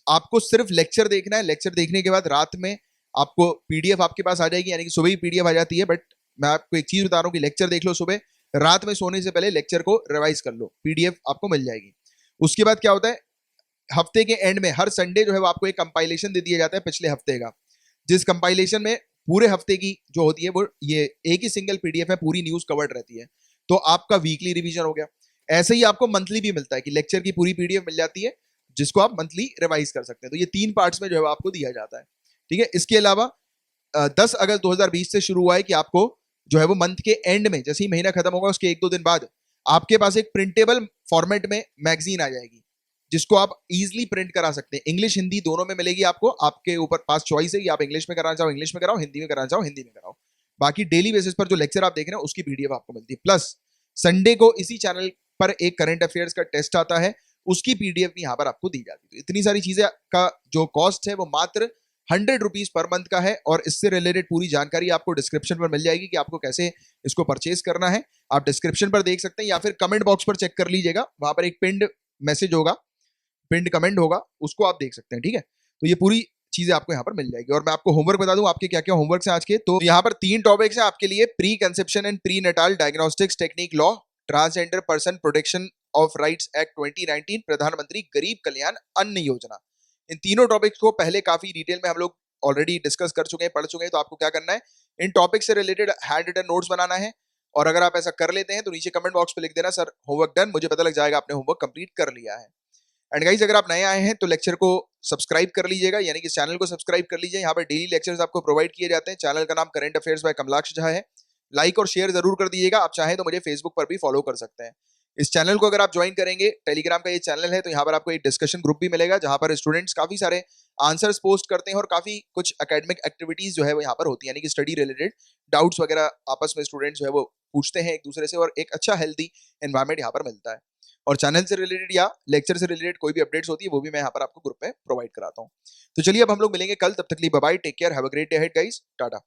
आपको सिर्फ लेक्चर देखना है, लेक्चर देखने के बाद रात में आपको पीडीएफ आपके पास आ जाएगी, यानी कि सुबह ही पीडीएफ आ जाती है। बट मैं आपको एक चीज बता रहा हूँ कि लेक्चर देख लो सुबह, रात में सोने से पहले लेक्चर को रिवाइज कर लो, पीडीएफ आपको मिल जाएगी। उसके बाद क्या होता है, हफ्ते के एंड में हर संडे जो है वो आपको एक कंपाइलेशन दे दिया जाता है पिछले हफ्ते का, जिस कंपाइलेशन में पूरे हफ्ते की जो होती है वो ये एक ही सिंगल पीडीएफ में पूरी न्यूज कवर्ड रहती है। तो आपका वीकली रिवीजन हो गया। ऐसे ही आपको मंथली भी मिलता है कि लेक्चर की पूरी पीडीएफ मिल जाती है जिसको आप मंथली रिवाइज कर सकते हैं। तो ये 3 पार्ट्स में जो है आपको दिया जाता है, ठीक है। इसके अलावा 10 अगस्त 2020 से शुरू हुआ है कि आपको जो है वो मंथ के एंड में, जैसे ही महीना खत्म होगा उसके 1-2 दिन बाद आपके पास एक प्रिंटेबल फॉर्मेट में मैगजीन आ जाएगी जिसको आप इजीली प्रिंट करा सकते हैं। इंग्लिश हिंदी दोनों में मिलेगी आपको, आपके ऊपर पास चॉइस है कि आप इंग्लिश में कराना चाहो इंग्लिश में कराओ, हिंदी में कराना चाहो हिंदी में कराओ। बाकी डेली बेसिस पर जो लेक्चर आप देख रहे हैं उसकी पीडीएफ आपको मिलती है। प्लस संडे को इसी चैनल पर एक करंट अफेयर्स का टेस्ट आता है, उसकी पीडीएफ भी यहाँ पर आपको दी जाती है। तो इतनी सारी चीजें का जो कॉस्ट है वो मात्र 100 रुपीज पर मंथ का है, और इससे रिलेटेड पूरी जानकारी आपको डिस्क्रिप्शन पर मिल जाएगी कि आपको कैसे इसको परचेज करना है। आप डिस्क्रिप्शन पर देख सकते हैं या फिर कमेंट बॉक्स पर चेक कर लीजिएगा, वहां पर एक पिंड मैसेज होगा, पिंड कमेंट होगा, उसको आप देख सकते हैं, ठीक है। तो ये पूरी चीजें आपको यहाँ पर मिल जाएगी। और मैं आपको होमवर्क बता दूं आपके क्या क्या होमवर्क है आज के। तो यहाँ पर 3 टॉपिक्स हैं आपके लिए: pre conception and pre Natal diagnostics technique law, transgender person protection of rights act 2019, प्रधानमंत्री गरीब कल्याण अन्न योजना। इन तीनों टॉपिक्स को पहले काफी डिटेल में हम लोग ऑलरेडी डिस्कस कर चुके हैं, पढ़ चुके हैं। तो आपको क्या करना है, इन टॉपिक से रिलेटेड हैंड रिटन नोट्स बनाना है, और अगर आप ऐसा कर लेते हैं तो नीचे कमेंट बॉक्स पे लिख देना सर होमवर्क डन, मुझे पता लग जाएगा आपने होमवर्क कंप्लीट कर लिया है। एंड गाइस अगर आप नए आए हैं तो लेक्चर को सब्सक्राइब कर लीजिएगा, यानी कि चैनल को सब्सक्राइब कर लीजिए। यहाँ पर डेली लेक्चर्स आपको प्रोवाइड किए जाते हैं। चैनल का नाम current affairs by Kamalaksh Jha है। लाइक और शेयर जरूर कर दीजिएगा। आप चाहें तो मुझे फेसबुक पर भी फॉलो कर सकते हैं। इस चैनल को अगर आप ज्वाइन करेंगे, टेलीग्राम का ये चैनल है, तो यहाँ पर आपको एक डिस्कशन ग्रुप भी मिलेगा जहां पर स्टूडेंट्स काफी सारे आंसर्स पोस्ट करते हैं और काफी कुछ एकेडमिक एक्टिविटीज जो है वो यहाँ पर होती है, यानी कि स्टडी रिलेटेड डाउट्स वगैरह आपस में स्टूडेंट्स जो है वो पूछते हैं एक दूसरे से, और एक अच्छा हेल्दी एनवायरमेंट यहाँ पर मिलता है। और चैनल से रिलेटेड या लेक्चर से रिलेटेड कोई भी अपडेट्स होती है वो भी मैं यहाँ पर आपको ग्रुप में प्रोवाइड कराता हूँ। तो चलिए अब हम लोग मिलेंगे कल, तब तक के लिए bye bye, take care, have a great day ahead guys, Tata.